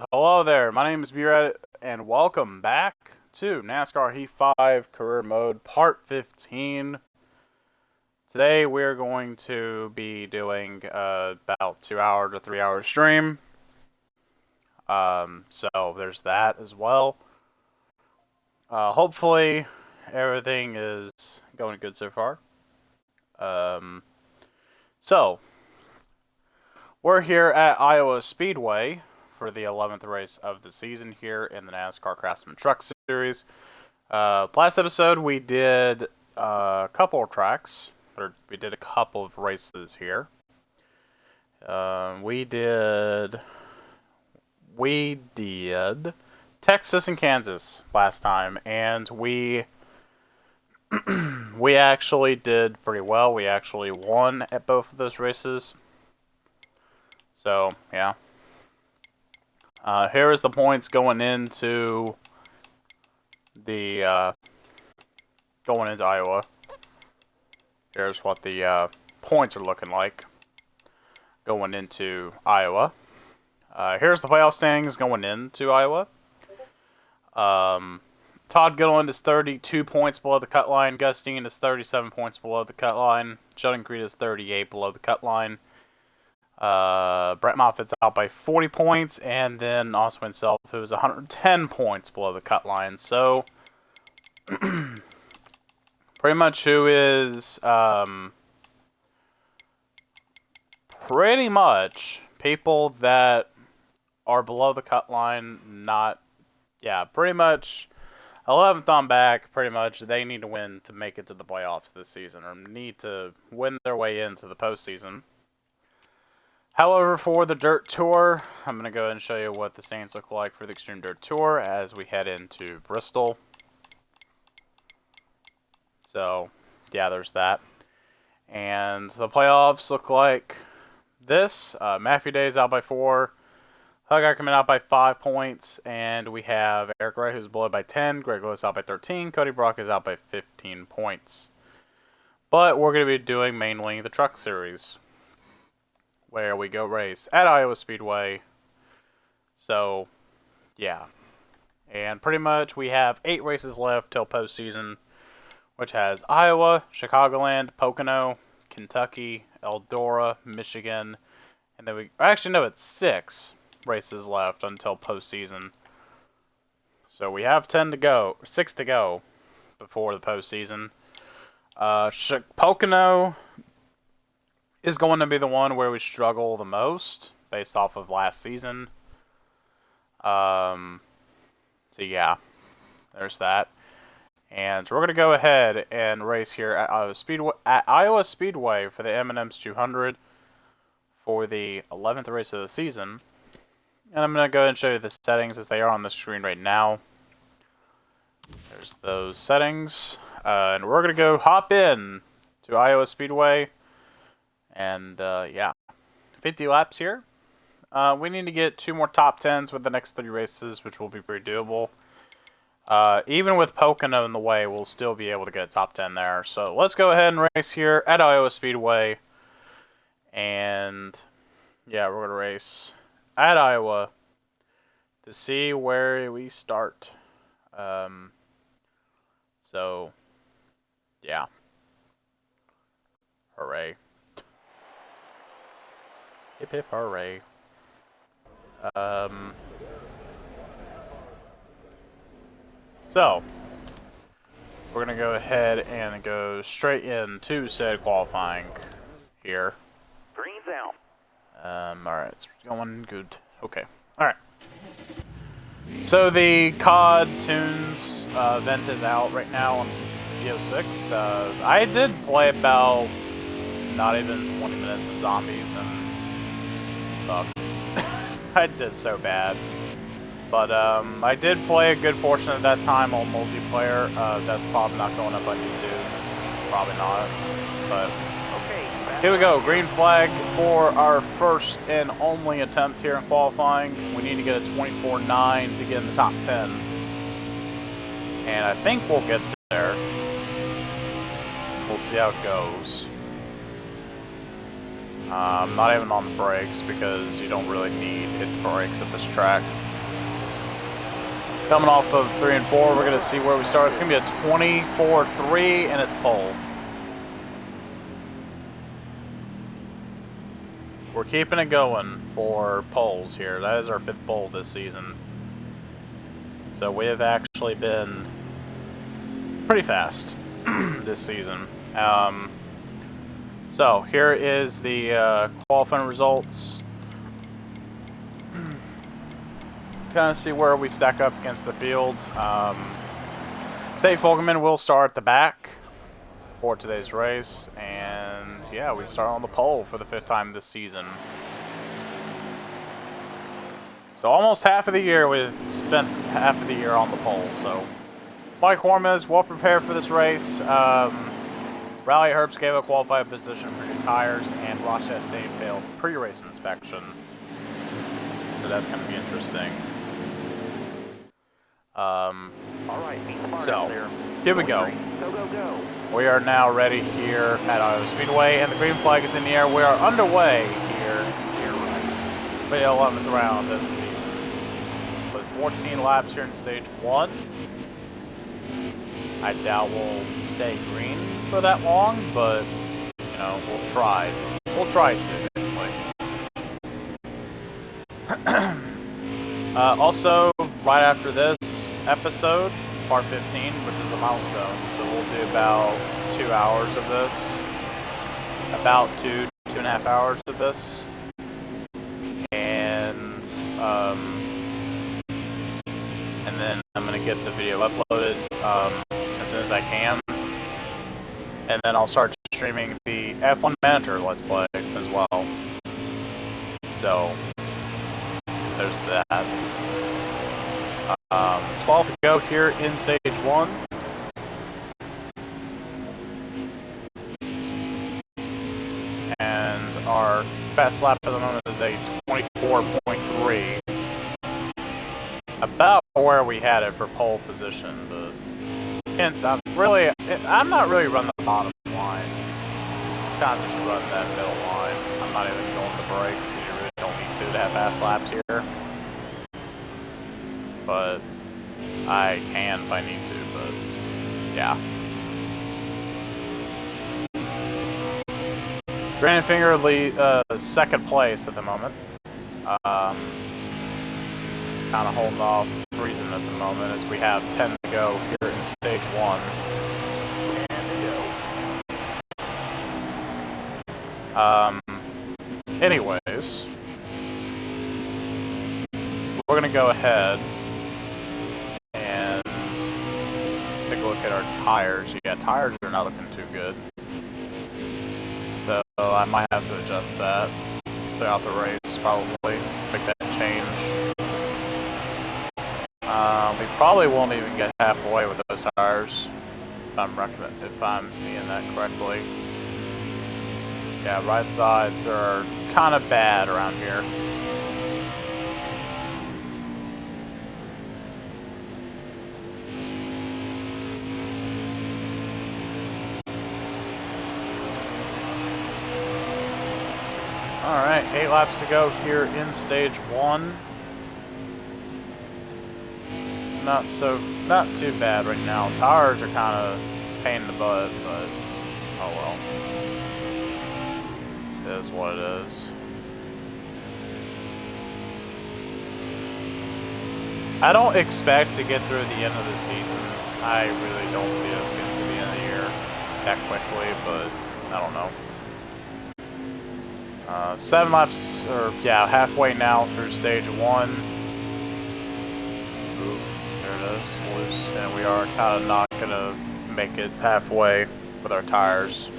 And hello there, my name is B-rad, and welcome back to NASCAR Heat 5 Career Mode Part 15. Today we're going to be doing about 2 hour to 3 hour stream. So there's that as well. Hopefully everything is going good so far. So we're here at Iowa Speedway for the 11th race of the season here in the NASCAR Truck Series. Last episode we did a couple of tracks, or we did a couple of races here. We did Texas and Kansas last time, and we actually did pretty well. We actually won at both of those races. So yeah. Here is the points going into Iowa. Here's what the points are looking like going into Iowa. Here's the playoff standings going into Iowa. Todd Gilliland is 32 points below the cut line. Gus Dean is 37 points below the cut line. Sheldon Creed is 38 below the cut line. Brett Moffitt's out by 40 points, and then Austin himself, who is 110 points below the cut line. So, pretty much who is, pretty much people that are below the cut line, pretty much 11th on back, pretty much they need to win to make it to the playoffs this season, or need to win their way into the postseason. However, for the Dirt Tour, I'm going to go ahead and show you what the standings look like for the Xtreme Dirt Tour as we head into Bristol. So, yeah, there's that. And the playoffs look like this. Matthew Day is out by 4. Hug Ackerman out by 5 points. And we have Eric Wright, who's below by 10. Greg Lewis out by 13. Cody Brock is out by 15 points. But we're going to be doing mainly the Truck Series, where we go race at Iowa Speedway. So, yeah. And pretty much we have 8 races left till postseason, which has Iowa, Chicagoland, Pocono, Kentucky, Eldora, Michigan, and then it's 6 races left until postseason. So we have 6 to go before the postseason. Pocono is going to be the one where we struggle the most based off of last season. So yeah, there's that. And we're going to go ahead and race here at Iowa Speedway for the M&M's 200 for the 11th race of the season. And I'm going to go ahead and show you the settings as they are on the screen right now. There's those settings. And we're going to go hop in to Iowa Speedway. And, yeah, 50 laps here. We need to get 2 more top 10s with the next 3 races, which will be pretty doable. Even with Pocono in the way, we'll still be able to get a top 10 there. So let's go ahead and race here at Iowa Speedway. And, yeah, we're going to race at Iowa to see where we start. So, yeah. Hooray. Hip hip hooray. So, we're going to go ahead and go straight into said qualifying here. Green's out. Alright, it's going good. Okay, alright. So the COD Tunes event is out right now on BO6. I did play about not even 20 minutes of zombies and it sucked. I did so bad. But I did play a good portion of that time on multiplayer. That's probably not going up on YouTube. Probably not. But here we go. Green flag for our first and only attempt here in qualifying. We need to get a 24.9 to get in the top 10. And I think we'll get there. We'll see how it goes. I'm not even on the brakes because you don't really need to hit the brakes at this track. Coming off of 3 and 4, we're going to see where we start. It's going to be a 24-3, and it's pole. We're keeping it going for poles here. That is our 5th pole this season. So we have actually been pretty fast this season. So here is the qualifying results. Kind of see where we stack up against the field. State Fogelman will start at the back for today's race, and yeah, we start on the pole for the 5th time this season. So almost half of the year, we've spent half of the year on the pole. So Mike Horman is well prepared for this race. Rally Herbst gave a qualified position for new tires, and Ross Chastain failed pre-race inspection. So that's going to be interesting. So here we go. We are now ready here at Iowa Speedway, and the green flag is in the air. We are underway here for the 11th round of the season. With 14 laps here in stage 1. I doubt we'll stay green for that long, but, you know, we'll try. We'll try to, basically. Also, right after this episode, part 15, which is a milestone, so we'll do about 2 hours of this. About 2.5 hours of this. And then I'm going to get the video uploaded as soon as I can. And then I'll start streaming the F1 Manager Let's Play as well. So, there's that. 12 to go here in stage 1. And our best lap at the moment is a 24.3. About where we had it for pole position, but hence I'm not really running the bottom line. Kind of just run that middle line. I'm not even going to brakes. You really don't need to have fast laps here. But I can if I need to, but yeah. Brandon Finger lead 2nd place at the moment. Kind of holding off freezing at the moment as we have 10 to go here in stage 1. Anyways, we're gonna go ahead and take a look at our tires. Yeah, tires are not looking too good, so I might have to adjust that throughout the race, probably make that change. We probably won't even get halfway with those tires, if I'm seeing that correctly. Yeah, right sides are kind of bad around here. Alright, 8 laps to go here in stage 1. Not too bad right now. Tires are kind of pain in the butt, but oh well. It is what it is. I don't expect to get through the end of the season. I really don't see us getting to the end of the year that quickly, but I don't know. 7 laps, or yeah, halfway now through stage 1. Ooh, there it is, loose, and we are kind of not gonna make it halfway with our tires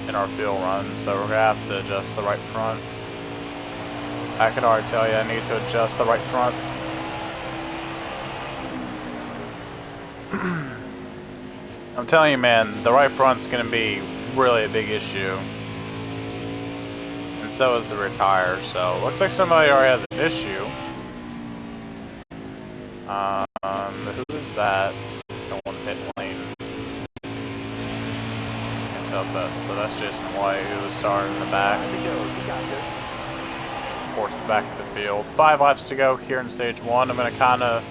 in our fuel run, so we're gonna have to adjust the right front. I can already tell you I need to adjust the right front. I'm telling you, man, the right front's gonna be really a big issue. And so is the rear tire, so looks like somebody already has an issue. Who is that? Going pit lane. Can't tell that. So that's Jason White, who was starting in the back. Towards the back of the field. 5 laps to go here in stage 1. I'm gonna kind of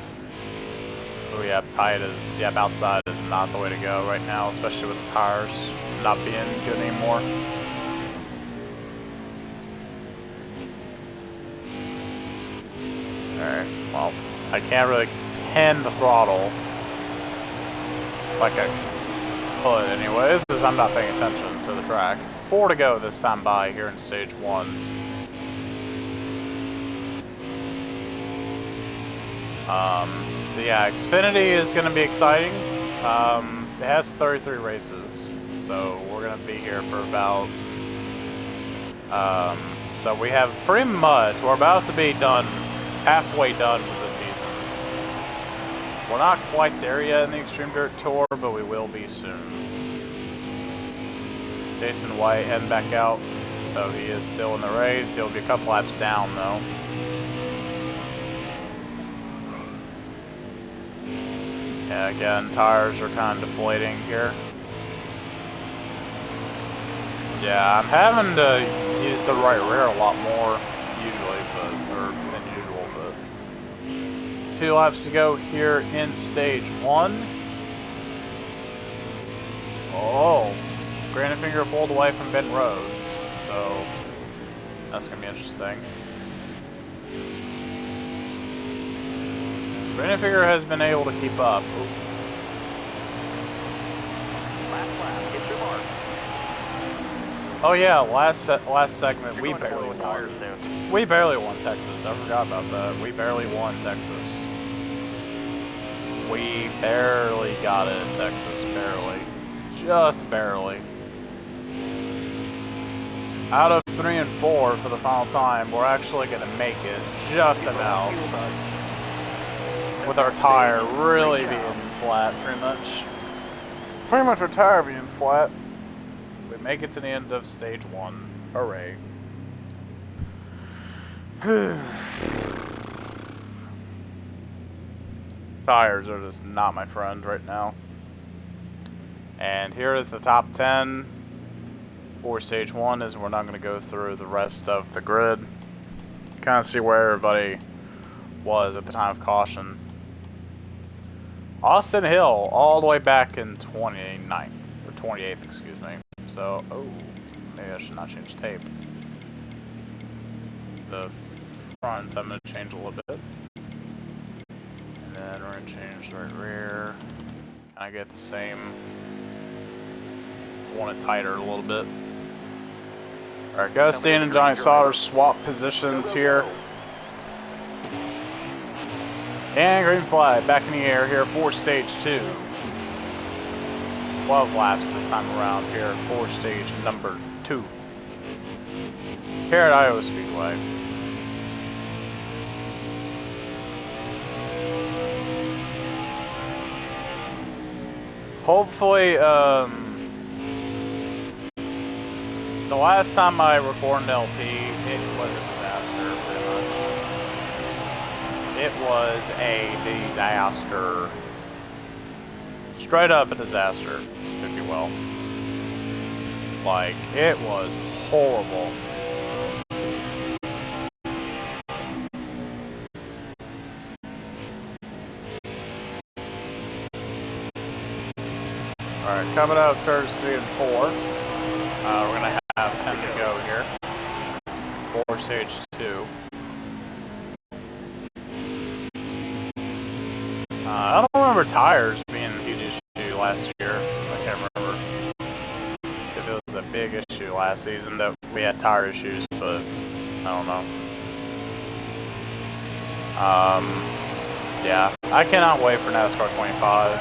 Oh yeah, tight is, yep, outside is not the way to go right now, especially with the tires not being good anymore. Alright, well, I can't really pin the throttle like I could anyways, because I'm not paying attention to the track. 4 to go this time by here in stage 1. So yeah, Xfinity is going to be exciting. It has 33 races, so we're going to be here for about, so we have pretty much, we're about to be done, halfway done with the season. We're not quite there yet in the Xtreme Dirt Tour, but we will be soon. Jason White heading back out, so he is still in the race. He'll be a couple laps down though. Yeah, again, tires are kind of deflating here. Yeah, I'm having to use the right rear a lot more usually, than usual, but 2 laps to go here in stage 1. Oh, Granite Finger pulled away from Ben Rhodes, so that's gonna be interesting. Granite Finger has been able to keep up. Ooh. Oh yeah, last segment we barely won. We barely won Texas. I forgot about that. We barely won Texas. We barely got it in Texas. Barely. Just barely. Out of 3 and 4 for the final time, we're actually going to make it just about. With our tire really being flat, pretty much. Pretty much our tire being flat. We make it to the end of stage 1. Hooray. Tires are just not my friend right now. And here is the top 10 for stage 1, as we're not going to go through the rest of the grid. Kind of see where everybody was at the time of caution. Austin Hill, all the way back in 29th, or 28th, excuse me. So, oh, maybe I should not change tape. The front, I'm going to change a little bit. And then we're going to change the right rear. Kind of get the same. Want it tighter a little bit. Alright, Gustin and Johnny Sauter swap positions here. And green flag back in the air here for stage 2. 12 laps this time around here for stage number 2. Here at Iowa Speedway. Hopefully, the last time I recorded an LP, it was a disaster, pretty much. It was a disaster. Straight up a disaster, if you will. Like, it was horrible. Alright, coming out of turns 3 and 4. We're going to have 10 to go here. For stage 2. I don't remember tires being a huge issue last year. I can't remember if it was a big issue last season that we had tire issues, but I don't know. Yeah, I cannot wait for NASCAR 25.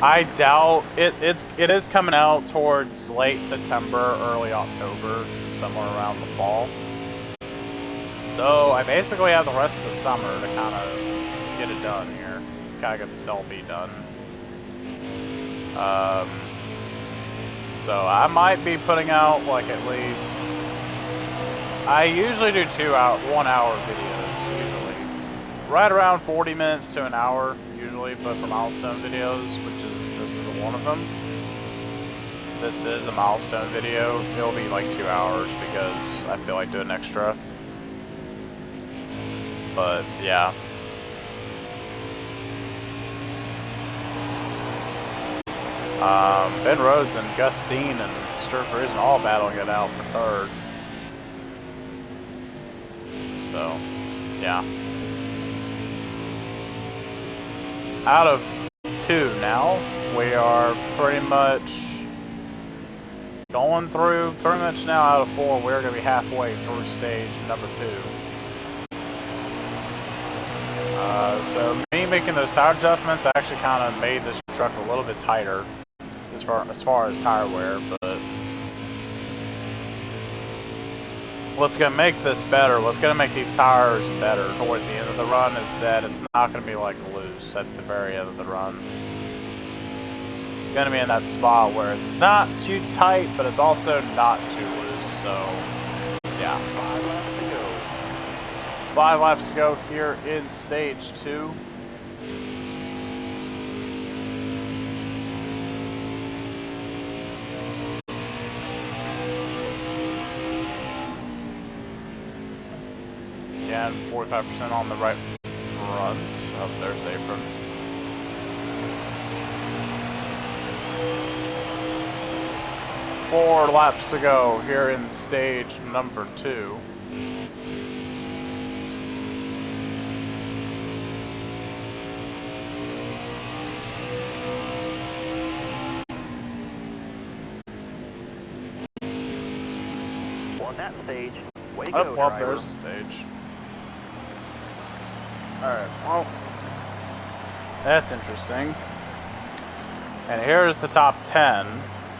I doubt it is coming out towards late September, early October, somewhere around the fall. So I basically have the rest of the summer to kind of get it done here. Gotta get this LP done. So I might be putting out like at least. I usually do 1 hour videos usually, right around 40 minutes to an hour usually, but for milestone videos, which is this is one of them. This is a milestone video. It'll be like 2 hours because I feel like doing extra. But yeah. Ben Rhodes and Gus Dean and Stuart Friesen all battling it out for third. So, yeah. Out of 2 now, we are pretty much going through, pretty much now out of 4, we're going to be halfway through stage number 2. So me making those tire adjustments actually kind of made this truck a little bit tighter as far as tire wear, but what's going to make this better, what's going to make these tires better towards the end of the run is that it's not going to be like loose at the very end of the run. It's going to be in that spot where it's not too tight, but it's also not too loose, so yeah. 5 laps to go. 5 laps to go here in stage 2. Yeah, 45% on the right front. Oh, there's the apron. Four laps to go here in stage number 2. On that stage, way to Oh, go, well, driver. there's the stage. Alright, well, that's interesting. And here's the top 10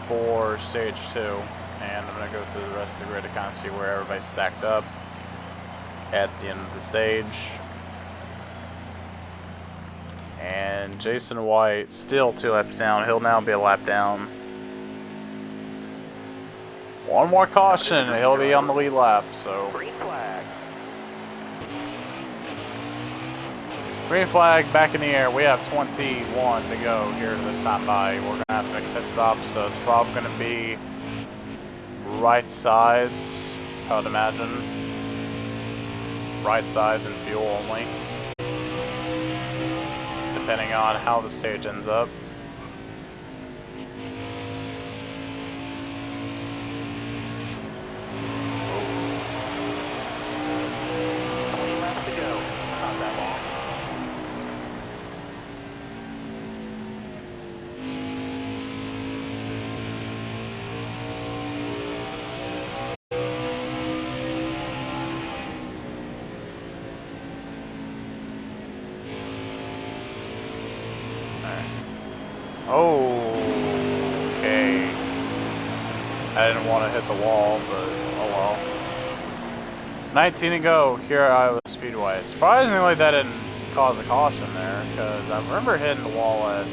for stage 2. And I'm going to go through the rest of the grid to kind of see where everybody's stacked up at the end of the stage. And Jason White still 2 laps down. He'll now be a lap down. One more caution and he'll be on the lead lap, so. Green flag. Green flag back in the air. We have 21 to go here this time by. We're going to have to make a pit stop, so it's probably going to be right sides, I would imagine. Right sides and fuel only. Depending on how the stage ends up. 20 laps to go. Not that long. Okay. I didn't want to hit the wall, but oh well. 19 to go here at Iowa Speedway. Surprisingly, that didn't cause a caution there, because I remember hitting the wall at...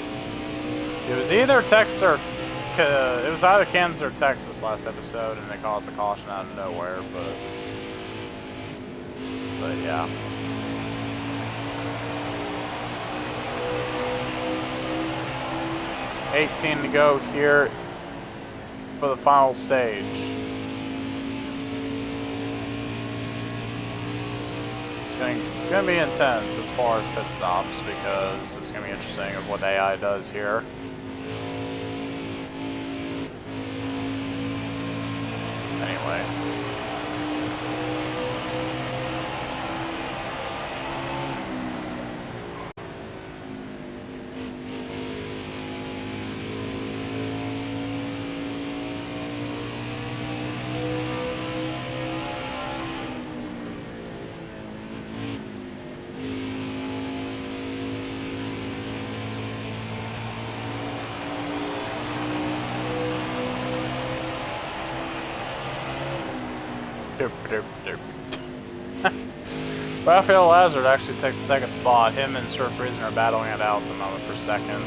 It was either Texas or... It was either Kansas or Texas last episode, and they caused the caution out of nowhere, but yeah. $18 to go here for the final stage. It's going to be intense as far as pit stops because it's going to be interesting of what AI does here. Anyway. Raphael Lazard actually takes the second spot. Him and Stuart Friesen are battling it out at the moment for second.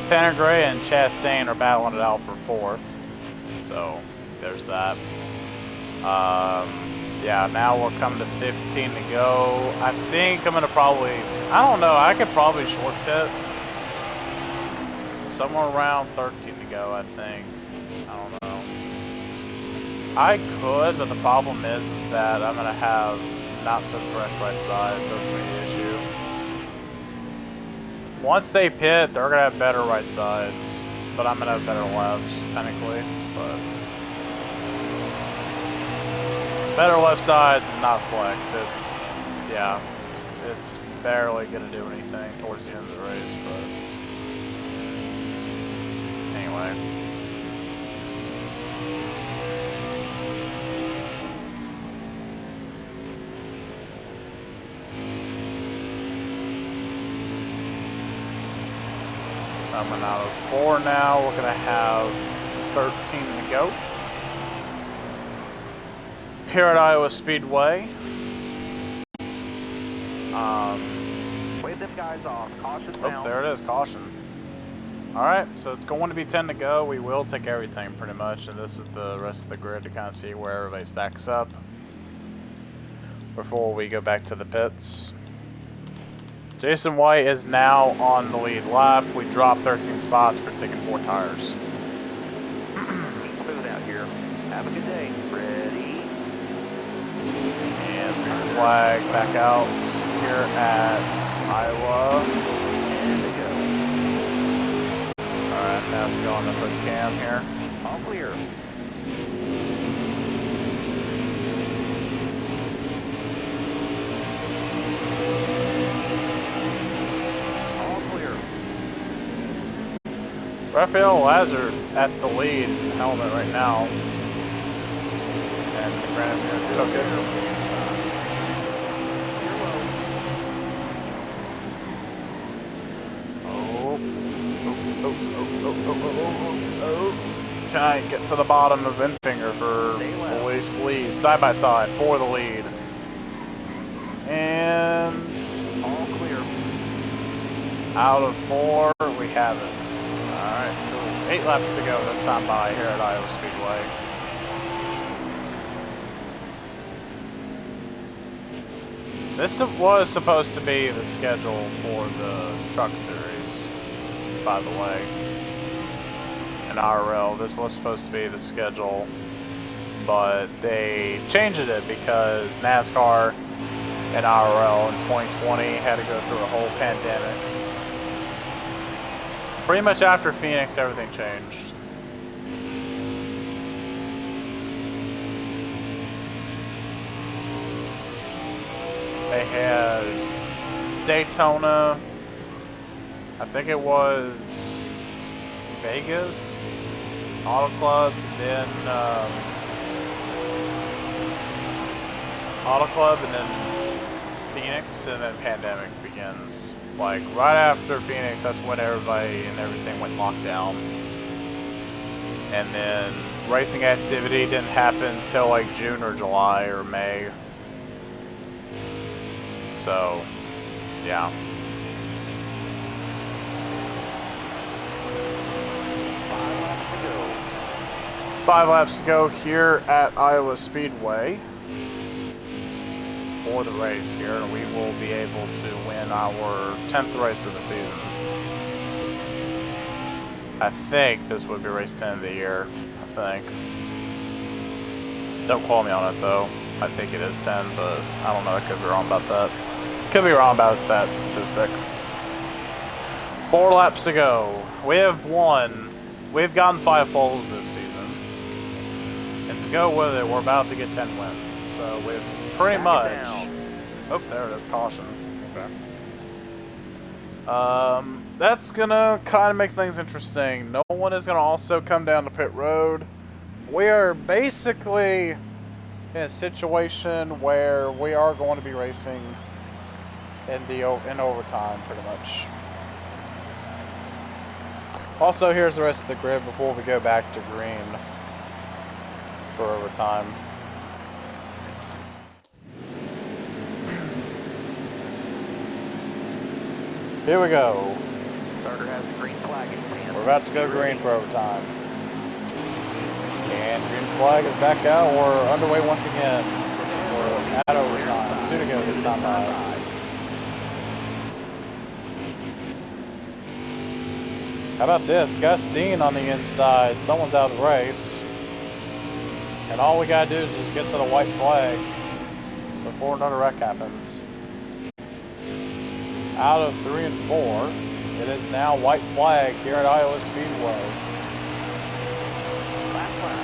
Tanner Gray and Chastain are battling it out for fourth. So, there's that. Yeah, now we're coming to 15 to go. I think I'm going to probably... I don't know, I could probably short pit. Somewhere around 13 to go, I think. I don't know. I could, but the problem is that I'm going to have not so fresh right sides. That's going to be the issue. once they pit, they're gonna have better right sides, but I'm gonna have better lefts technically. But better left sides and not flex. It's barely gonna do anything towards the end of the race. But anyway. Coming out of 4 now, we're going to have 13 to go. Here at Iowa Speedway. Wave them guys off. Caution Oh, now. there it is, caution. Alright, so it's going to be 10 to go. We will take everything pretty much, and this is the rest of the grid to kind of see where everybody stacks up before we go back to the pits. Jason White is now on the lead lap. We dropped 13 spots for taking 4 tires. Smooth out here. Have a good day. Ready? And green flag back out here at Iowa. And they go. Alright, now to go on the hood cam here. All clear. Raphael Lazar at the lead helmet right now. And Graham here took it. Oh. Trying to get to the bottom of Infinger for police lead. Side by side for the lead. And All clear. out of 4, we have it. Alright, cool. 8 laps to go this time by here at Iowa Speedway. This was supposed to be the schedule for the Truck Series, by the way. In IRL, this was supposed to be the schedule, but they changed it because NASCAR and IRL in 2020 had to go through a whole pandemic. Pretty much after Phoenix, everything changed. They had Daytona, I think it was Vegas, Auto Club, then Auto Club, and then Phoenix, and then pandemic begins. Like, right after Phoenix, that's when everybody and everything went locked down. And then racing activity didn't happen till like June or July or May. So, yeah. 5 laps to go here at Iowa Speedway for the race here, and we will be able to win our 10th race of the season. I think this would be race 10 of the year, I think. Don't quote me on it though. I think it is 10, but I don't know, I could be wrong about that. Could be wrong about that statistic. 4 laps to go. We have won. We've gotten 5 poles this season. And to go with it, we're about to get 10 wins. So we've pretty much... Oh, there it is, caution. Okay. That's gonna kind of make things interesting. No one is gonna also come down to pit road. We are basically in a situation where we are going to be racing in overtime, pretty much. Also, here's the rest of the grid before we go back to green for overtime. Here we go. Starter has the green flag in his hand. We're about to go green for overtime. And green flag is back out. We're underway once again. We're at overtime. 2 to go this time by. How about this? Gus Dean on the inside. Someone's out of the race. And all we gotta do is just get to the white flag before another wreck happens. Out of 3 and 4 It is now white flag here at Iowa Speedway.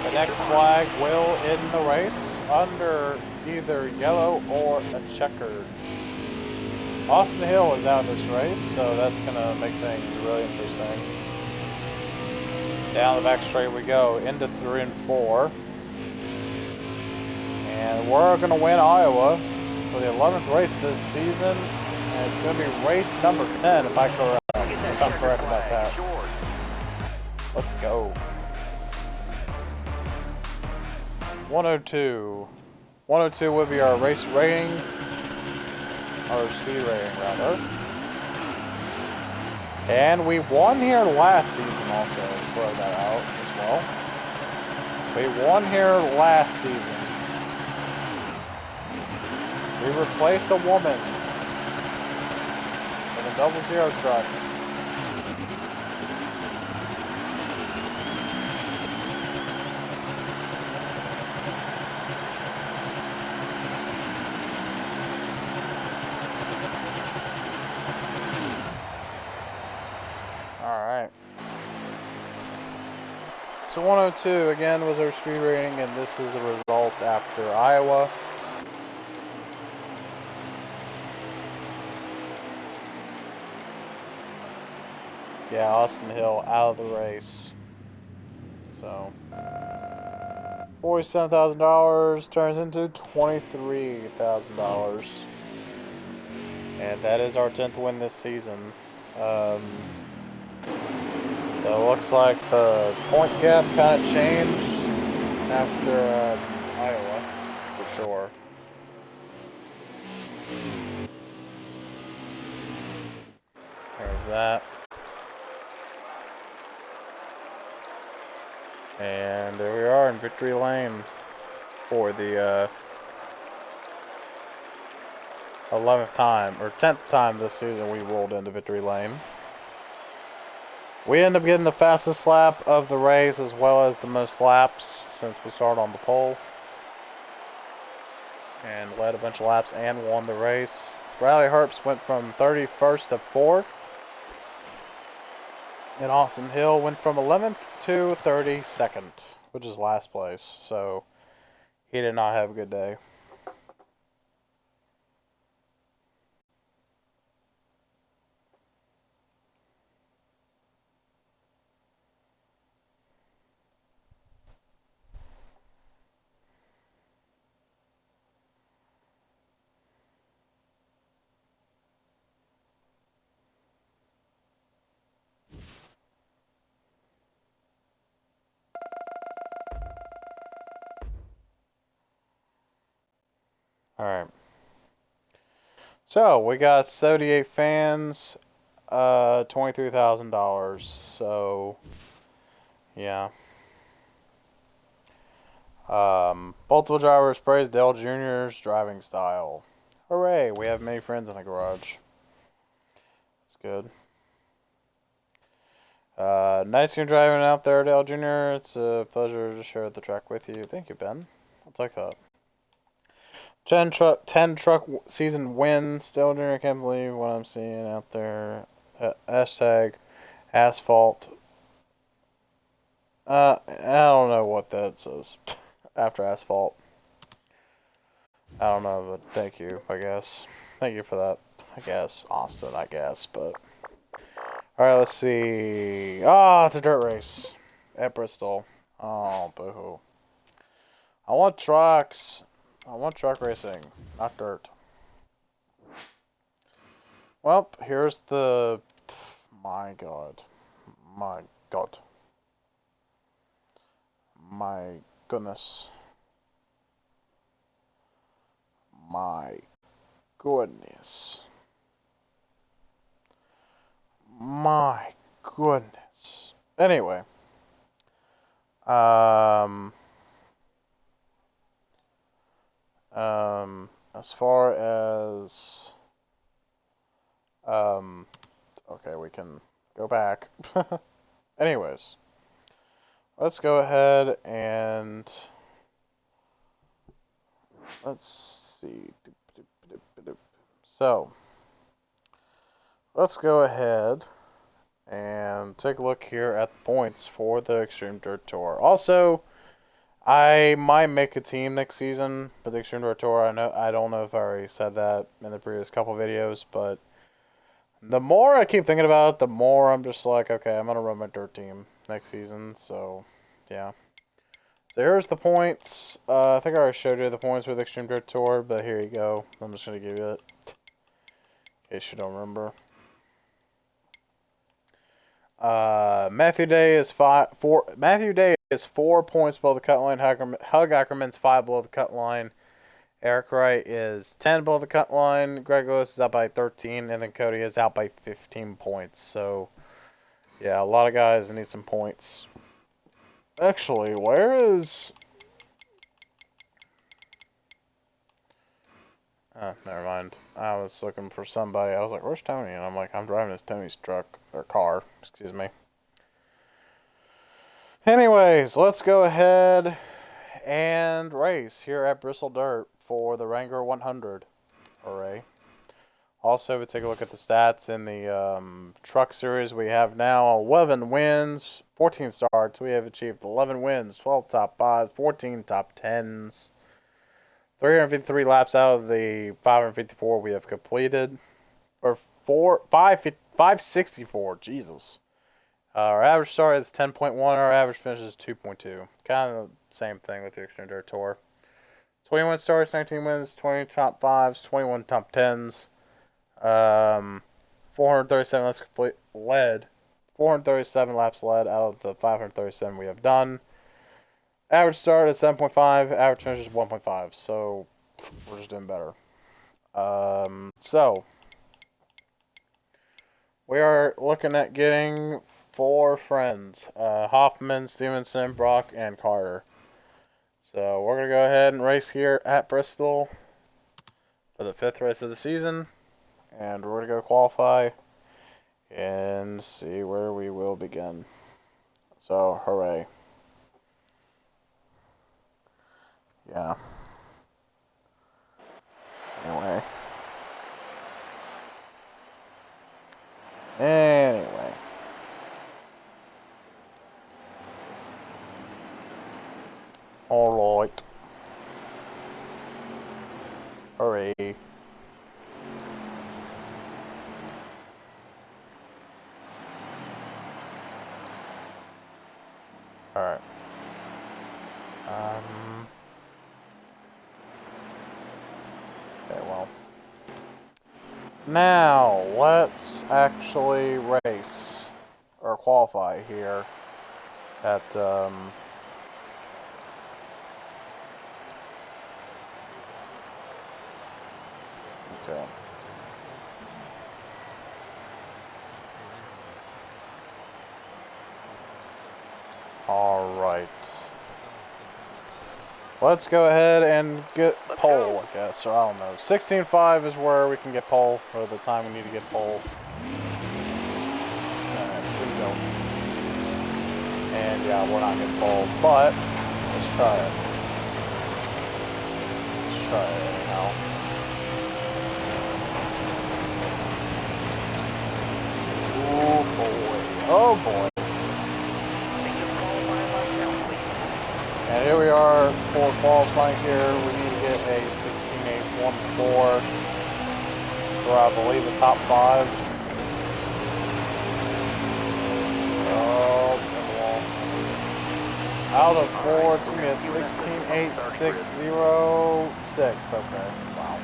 The next flag will end the race under either yellow or a checkered. Austin Hill is out of this race, so that's going to make things really interesting. Down the back straight we go, into 3 and 4. And we're going to win Iowa for the 11th race this season. And it's going to be race number 10 if I'm correct about that. Let's go. 102. 102 would be our race rating. Or speed rating, rather. And we won here last season also, to throw that out as well. We won here last season. We replaced a woman with a 00 truck. Alright. So 102 again was our speed rating, and this is the results after Iowa. Yeah, Austin Hill out of the race. So $47,000 turns into $23,000. And that is our 10th win this season. So it looks like the point gap kind of changed after Iowa, for sure. There's that. And there we are in victory lane for the 11th time, or 10th time this season we rolled into victory lane. We end up getting the fastest lap of the race as well as the most laps since we started on the pole. And led a bunch of laps and won the race. Bradley Herbst went from 31st to 4th. And Austin Hill went from 11th to 32nd, which is last place. So he did not have a good day. Alright. So, we got 78 fans, $23,000. So, yeah. Multiple drivers praised Dale Jr.'s driving style. Hooray, we have many friends in the garage. That's good. Nice you're driving out there, Dale Jr. It's a pleasure to share the track with you. Thank you, Ben. I'll take that. 10 truck season wins. Dale Jr. I can't believe what I'm seeing out there. Hashtag asphalt. I don't know what that says after asphalt. I don't know, but thank you, I guess. Thank you for that, I guess. Austin, I guess, but... Alright, let's see. Ah, it's a dirt race at Bristol. Oh, boo-hoo. I want trucks. I want truck racing, not dirt. Well, here's the... My God. My God. My goodness. My goodness. My goodness. Anyway. As far as... okay, we can go back. Anyways. Let's go ahead and... Let's see. So, let's go ahead and take a look here at the points for the Xtreme Dirt Tour. Also, I might make a team next season for the Xtreme Dirt Tour. I don't know if I already said that in the previous couple videos, but the more I keep thinking about it, the more I'm just like, okay, I'm gonna run my dirt team next season. So, yeah. So here's the points. I think I already showed you the points for the Xtreme Dirt Tour, but here you go. I'm just gonna give you it in case you don't remember. Matthew Day is 4 points below the cut line. Hug Ackerman's 5 below the cut line. Eric Wright is 10 below the cut line. Greg Lewis is out by 13, and then Cody is out by 15 points. So, yeah, a lot of guys need some points. Actually, where is... Oh, never mind. I was looking for somebody. I was like, where's Tony? And I'm like, I'm driving this Tony's truck, or car, excuse me. Anyways, let's go ahead and race here at Bristol Dirt for the Wrangler 100. Hooray. Also, we take a look at the stats in the Truck Series. We have now 11 wins, 14 starts. We have achieved 11 wins, 12 top 5s, 14 top 10s. 353 laps out of the 554 we have completed. Or 564, Jesus. Our average start is 10.1, our average finish is 2.2. Kind of the same thing with the Xtreme Dirt Tour. 21 starts, 19 wins, 20 top 5s, 21 top 10s. 437 laps led out of the 537 we have done. Average start is 7.5, average finish is 1.5, so we're just doing better. So we are looking at getting 4 friends, Hoffman, Stevenson, Brock, and Carter. So we're going to go ahead and race here at Bristol for the 5th race of the season, and we're going to go qualify and see where we will begin. So, hooray. Yeah. Anyway. Alright. Hooray. Alright. Okay, well. Now, let's actually race, or qualify here at, okay. Alright. Let's go ahead and get pole, I guess, or I don't know. 16.5 is where we can get pole, or the time we need to get pole. Alright, here we go. And yeah, we're not getting pole, but let's try it. Let's try it anyhow. Oh boy. Oh boy. And here we are for qualifying here. We need to get a 16.814 for, I believe, the top 5. Oh, out of 4, it's going to be a 16.8606. Okay, wow.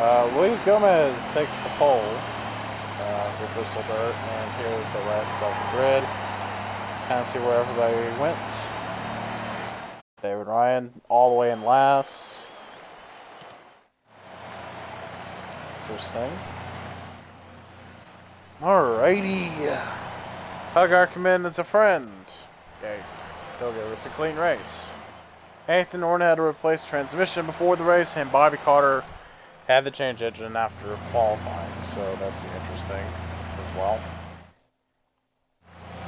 Wow. Luis Gomez takes the pole. For Bristol Dirt, and here's the rest of the grid. Kind of see where everybody went. David Ryan all the way in last. Interesting. Alrighty. Hug Ackerman is a friend. Okay, he'll give us a clean race. Nathan Orton had to replace transmission before the race, and Bobby Carter had the change engine after qualifying, so that's going to be interesting as well.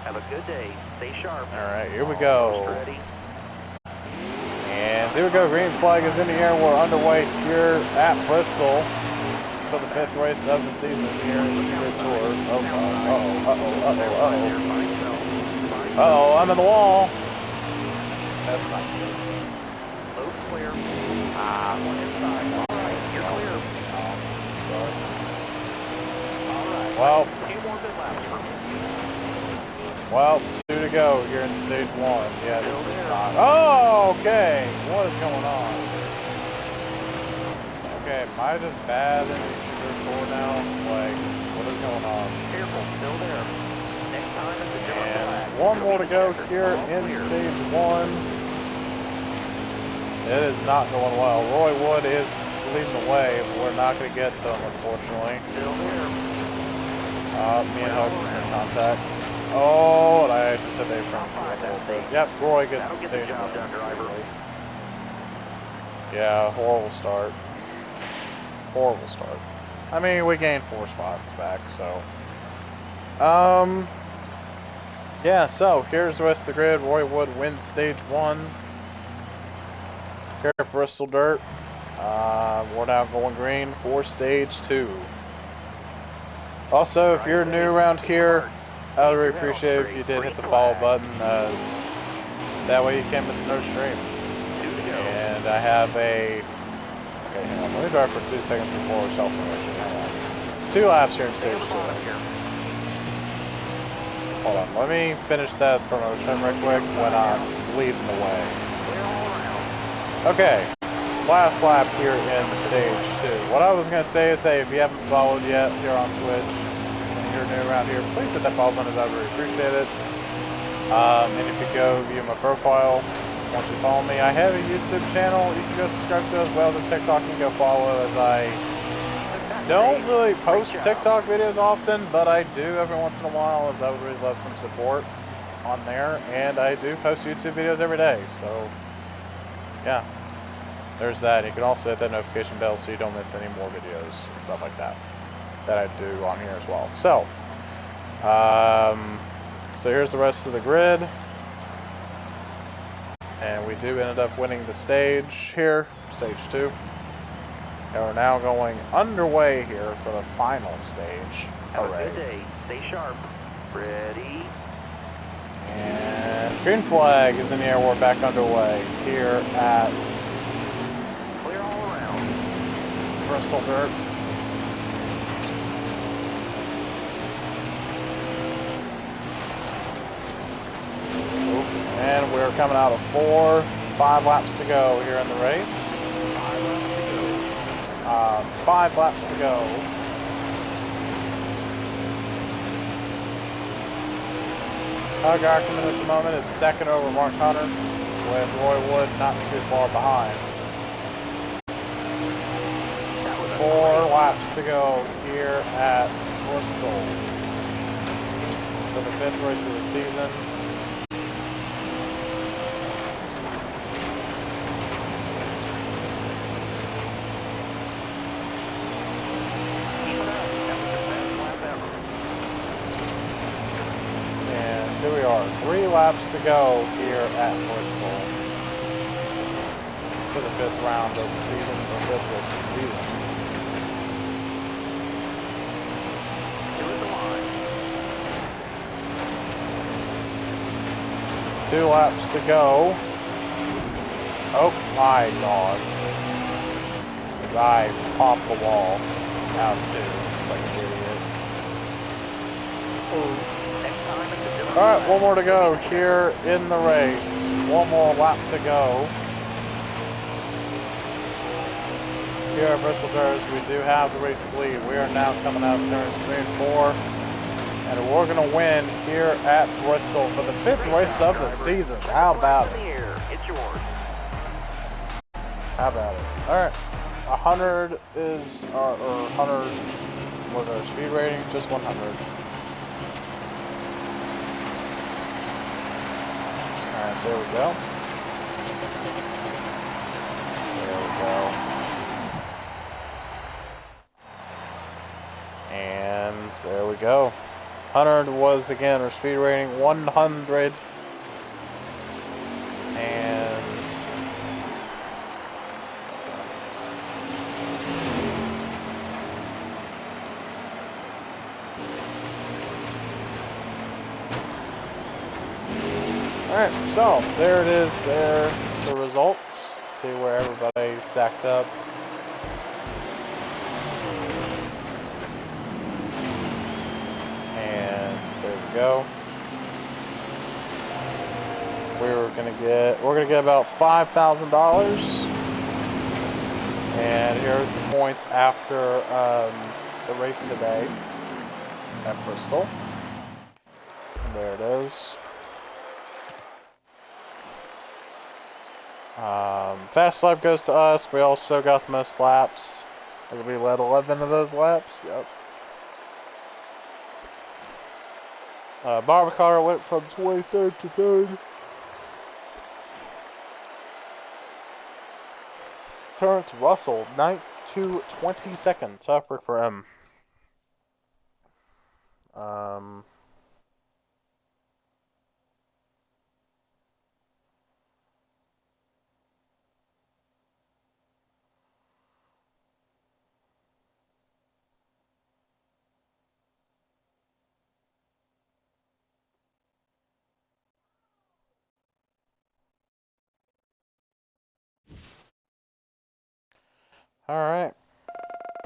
Have a good day. Stay sharp. Alright, here we go. Ready. And here we go. Green flag is in the air. We're underway here at Bristol. for the 5th race of the season here in the Xtreme Dirt Tour. Uh-oh, I'm in the wall. That's not good. Load clear. Ah. One inside. All right, you're clear. Sorry. All right. Well, A few more good laps for me. well, 2 to go here in stage 1. Yeah, this is not. Oh, okay. What is going on? Okay, am I just bad in the Xtreme Dirt Tour now? Like, what is going on? Careful, still there. Next time it's a different flag. And one more to go here All in clear. stage 1. It is not going well. Roy Wood is leading the way, but we're not going to get to him, unfortunately. Still there. Me and Hug just in contact. Oh, and I just hit the front seal a little bit. Yep, Roy gets That'll the get the stage job win. done, driver. Yeah, horrible start. Horrible start. I mean, we gained 4 spots back, so. Yeah, so here's the rest of the grid. Roy Wood wins stage 1. Here at Bristol Dirt. We're now going green for stage 2. Also, if you're new around here, I would really appreciate it if you did hit the follow button, as that way you can't miss no stream. And I have a... Okay, hang on. Let me drive for 2 seconds before we self-promotion. Hang on. 2 laps here in stage 2. Hold on. Let me finish that promotion real quick when I'm leading the way. Okay. Last lap here in stage 2. What I was going to say is that if you haven't followed yet here on Twitch, and you're new around here, please hit that follow button, as I would really appreciate it. And if you go view my profile, once you follow me, I have a YouTube channel you can go subscribe to, as well as a TikTok you can go follow, as I don't really post TikTok videos often, but I do every once in a while, as I would really love some support on there. And I do post YouTube videos every day, so yeah. There's that. You can also hit that notification bell so you don't miss any more videos and stuff like that I do on here as well. So, so here's the rest of the grid, and we do ended up winning the stage here, stage 2. And we're now going underway here for the final stage. Have a good day. Stay sharp. Ready? And green flag is in the air. We're back underway here at Bristol Dirt. And we're coming out of 4, 5 laps to go here in the race. 5 laps to go. Hug Ackerman at the moment is second over Mark Hunter, with Roy Wood not too far behind. 4 laps to go here at Bristol for the 5th race of the season. And here we are, 3 laps to go here at Bristol for the 5th round of the season, or 5th race of the season. 2 laps to go. Oh my god. I popped the wall out too, like an idiot. Alright, 1 more to go here in the race. 1 more lap to go. Here at Bristol Dirt, we do have the race lead. We are now coming out of turns 3 and 4. And we're going to win here at Bristol for the 5th race of the season. How about it? It's yours. How about it? Alright. 100 is our, or 100 was our speed rating, just 100. Alright, there we go. There we go. And there we go. 100 was, again, our speed rating. 100. And... Alright, so there it is, there the results. See where everybody stacked up. And there we go. We're gonna get about $5,000. And here's the points after the race today at Bristol. And there it is. Fast lap goes to us. We also got the most laps, as we led 11 of those laps. Yep. Barbacar went from 23rd to 3rd. Terrence Russell, 9th to 22nd. Tough work for him. Alright.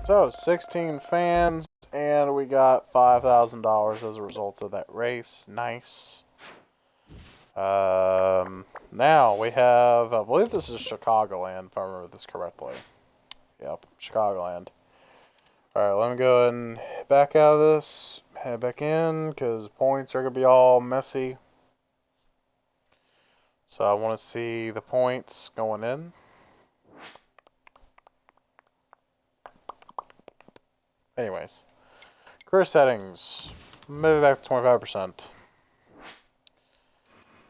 So, 16 fans, and we got $5,000 as a result of that race. Nice. Now we have, I believe this is Chicagoland, if I remember this correctly. Yep, Chicagoland. Alright, let me go ahead and back out of this, head back in, because points are going to be all messy. So I want to see the points going in. Anyways, career settings, move back to 25%.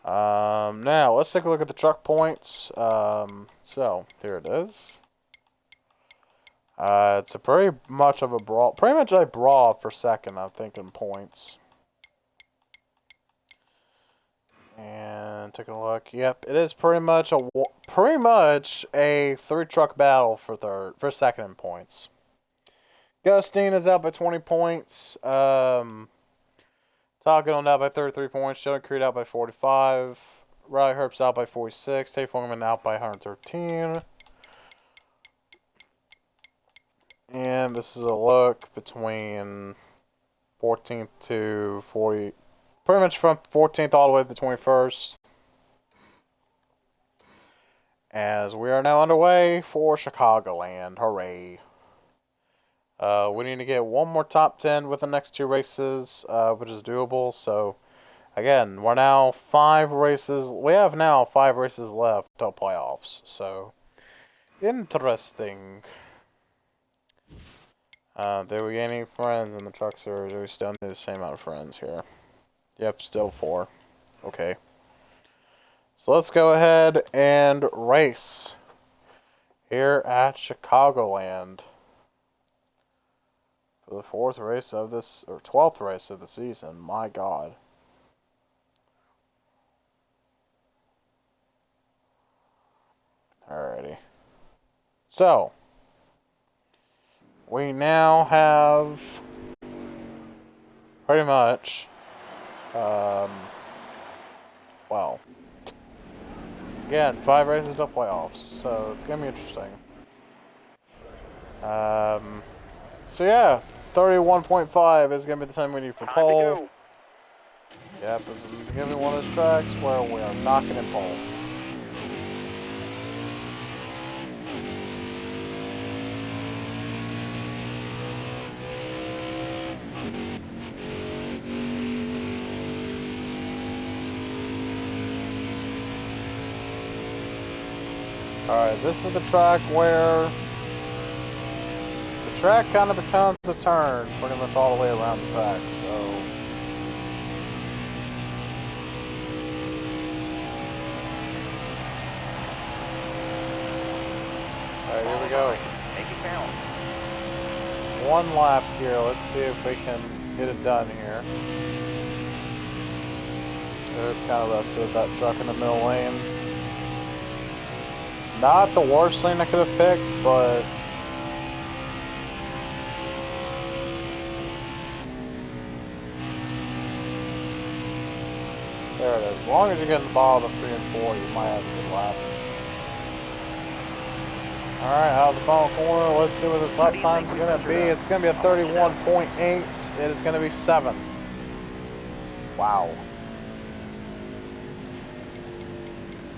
Now let's take a look at the truck points. So here it is. It's a pretty much of a brawl, pretty much a brawl for second, I think, in points. And take a look. Yep, it is pretty much a three truck battle for second in points. Gustine is out by 20 points. Talking on out by 33 points. Sheldon Creed out by 45. Riley Herbst out by 46. Tate Foreman out by 113. And this is a look between 14th to 40. Pretty much from 14th all the way to the 21st. As we are now underway for Chicagoland. Hooray. We need to get one more top 10 with the next two races, which is doable. So, again, we're now 5 races. We have now 5 races left till playoffs. So, interesting. Do we get any friends in the Truck Series? Or we still need the same amount of friends here? Yep, still 4. Okay. So let's go ahead and race here at Chicagoland. For the 4th race of this, or 12th race of the season, my God. Alrighty. So, we now have pretty much, well, again, 5 races to playoffs, so it's going to be interesting. So yeah, 31.5 is going to be the time we need for pole. Yep, this is going to be one of those tracks where we are knocking in pole. Alright, this is the track where the track kind of becomes a turn pretty much all the way around the track, so. Alright, here we go. Make it count. 1 lap here. Let's see if we can get it done here. Kind of rusted that truck in the middle lane. Not the worst lane I could have picked, but there it is. As long as you get in the bottom of 3 and 4, you might have a good lap. Alright, out of the final corner, let's see what this lap time is going to be. It's going to be a 31.8. It is going to be 7th. Wow.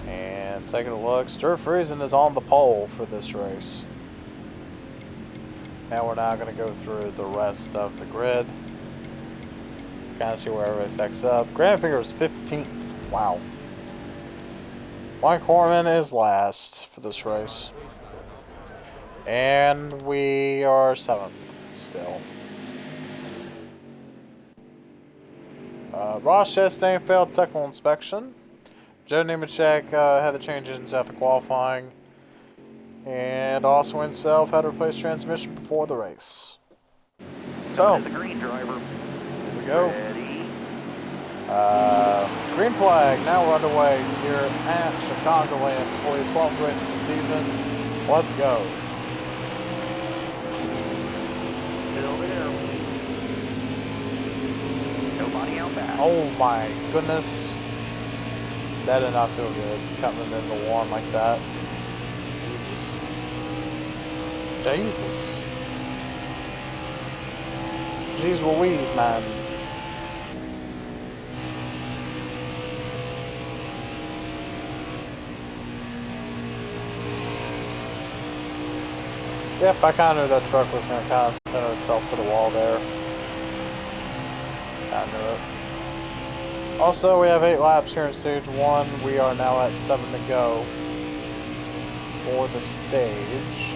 And taking a look, Stuart Friesen is on the pole for this race. And we're now going to go through the rest of the grid. Kind of see where everybody stacks up. Grandfinger is 15th. Wow. Mike Horman is last for this race. And we are 7th still. Ross Chastain failed technical inspection. Joe Nemechek had the change engines after qualifying. And also himself had to replace transmission before the race. So, The green driver. here we go. Ready. Green flag, now we're underway here at Chicagoland for the 12th race of the season. Let's go. Still there. Nobody out back. Oh my goodness. That did not feel good, cutting it in the one like that. Jesus. Jeez Louise, man. Yep, I kind of knew that truck was going to kind of center itself to the wall there. I knew it. Also, we have 8 laps here in stage 1. We are now at 7 to go for the stage.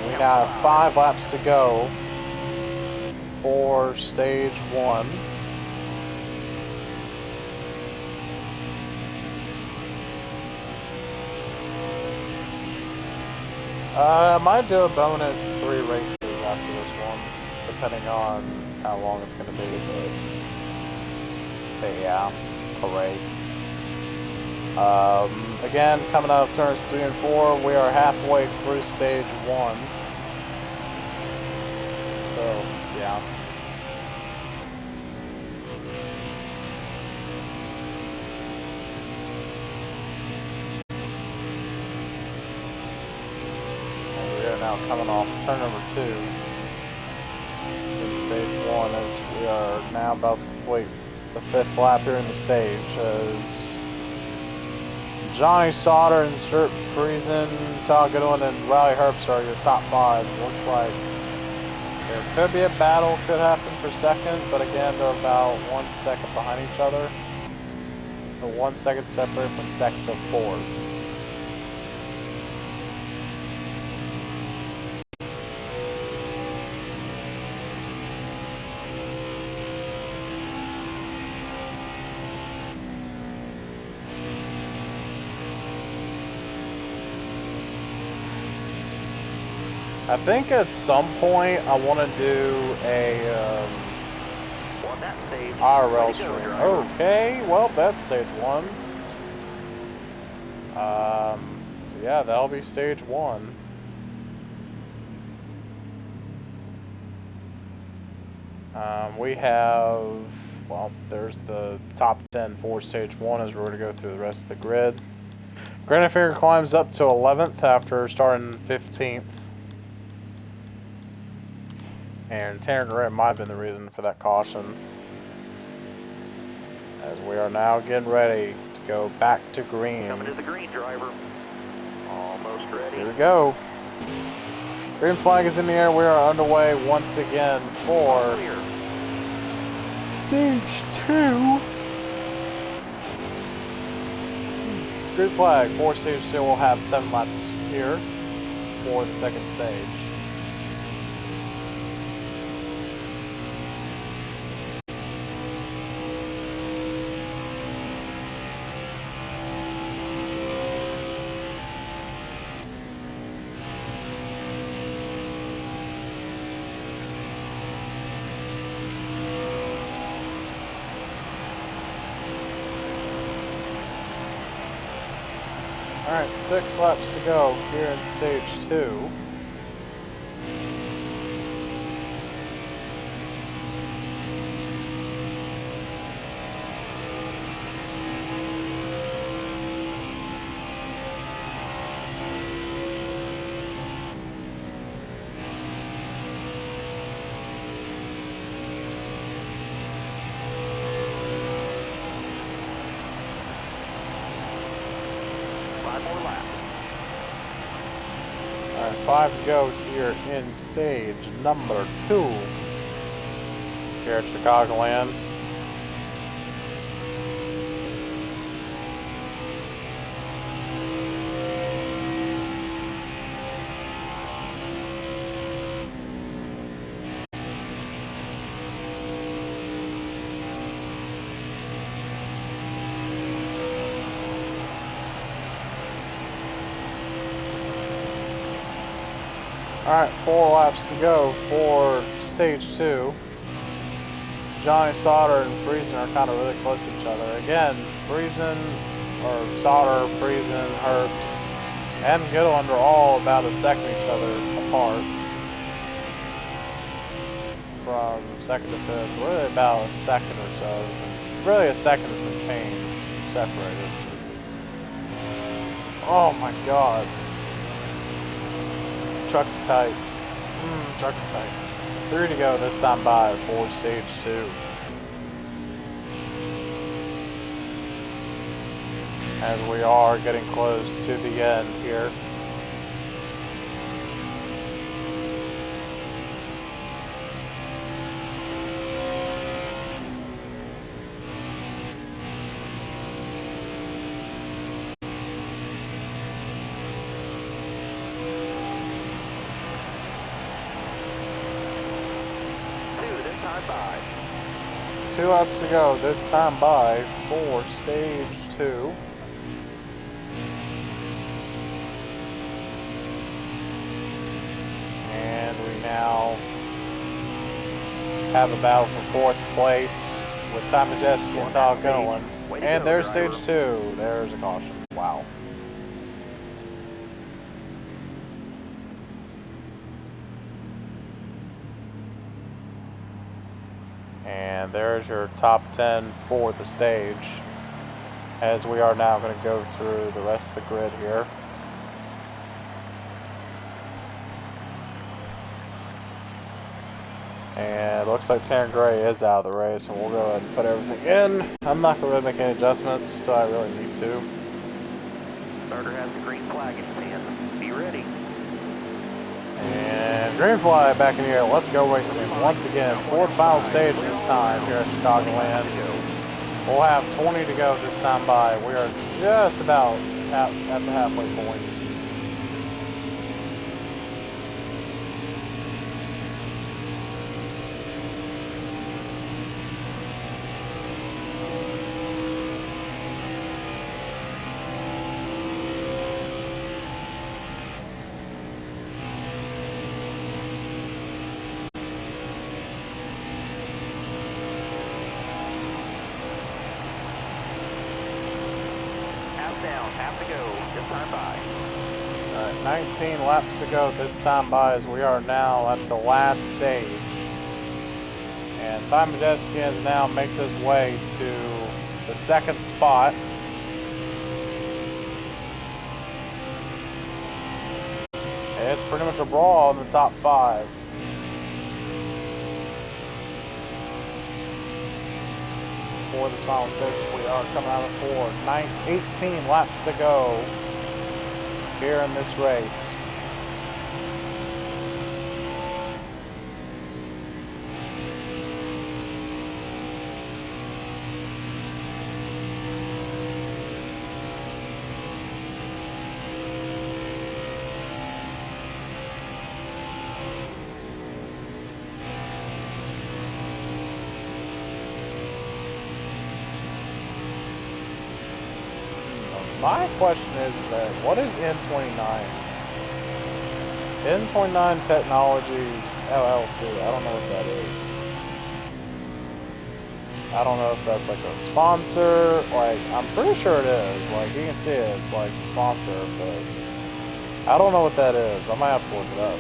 We now have 5 laps to go for stage 1. I might do a bonus 3 races after this one, depending on how long it's going to be, but yeah, hooray. Again, coming out of turns 3 and 4, we are halfway through stage 1. So, yeah. And we are now coming off turn number 2 in stage 1 as we are now about to complete the 5th lap here in the stage as Johnny Sauter and Stuart Friesen, Todd Goodwin, and Riley Herbst are your top 5. Looks like there could be a battle, could happen for second, but again, they're about 1 second behind each other. They're 1 second separate from second to 4th. I think at some point I want to do a IRL stream. Okay, well that's stage 1. So yeah, that'll be stage 1. We have, well, there's the top 10 for stage 1 as we're going to go through the rest of the grid. Granifinger climbs up to 11th after starting 15th. And Tanner Grant might have been the reason for that caution. As we are now getting ready to go back to green. Coming to the green driver. Almost ready. Here we go. Green flag is in the air. We are underway once again for Clear. stage 2. Green flag for stage 2. We'll have 7 laps here for the second stage. Alright, 6 laps to go here in stage 2. Alright, 5 to go here in stage number 2 here at Chicagoland. Alright, 4 laps to go for stage 2. Johnny Sauter and Friesen are kind of really close to each other. Again, Friesen, or Sauter, Friesen, Herbst, and Gitteland are all about a second each other apart. From second to fifth, really about a second or so. Really a second and some change separated. Oh my god. Truck is tight. Truck is tight. 3 to go this time by for stage 2. As we are getting close to the end here. By. 2 laps to go this time by for stage 2. And we now have a battle for 4th place with Tommy Jeske and Todd Gitteland. And there's stage 2. There's a caution. Wow. And there's your top 10 for the stage, as we are now going to go through the rest of the grid here. And it looks like Taryn Gray is out of the race, and we'll go ahead and put everything in. I'm not going to really make any adjustments until I really need to. Starter has the green flag in his hand. Be ready. And green flag back in here. Let's go racing once again. 4th final stage this time here at Chicagoland. We'll have 20 to go this time by. We are just about at the halfway point. Down, half to go, this time by. Alright, 19 laps to go this time by, as we are now at the last stage. And Tommy Jeske has now made his way to the 2nd spot. And it's pretty much a brawl in the top 5. For this final stage, we are coming out of 18 laps to go here in this race. my question is that what is N29? N29 Technologies LLC. I don't know what that is. I don't know if that's like a sponsor. Like, I'm pretty sure it is. Like, you can see it. It's like the sponsor, but I don't know what that is. I might have to look it up.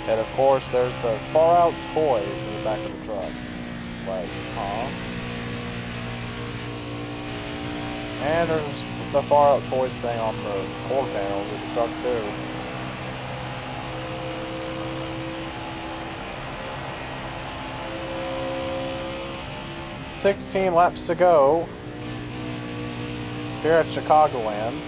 And of course, there's the Far Out toys in the back of the truck. Like, huh? And there's the Far Out toys thing on the quarter panels of the truck too. "16 laps to go here at Chicagoland.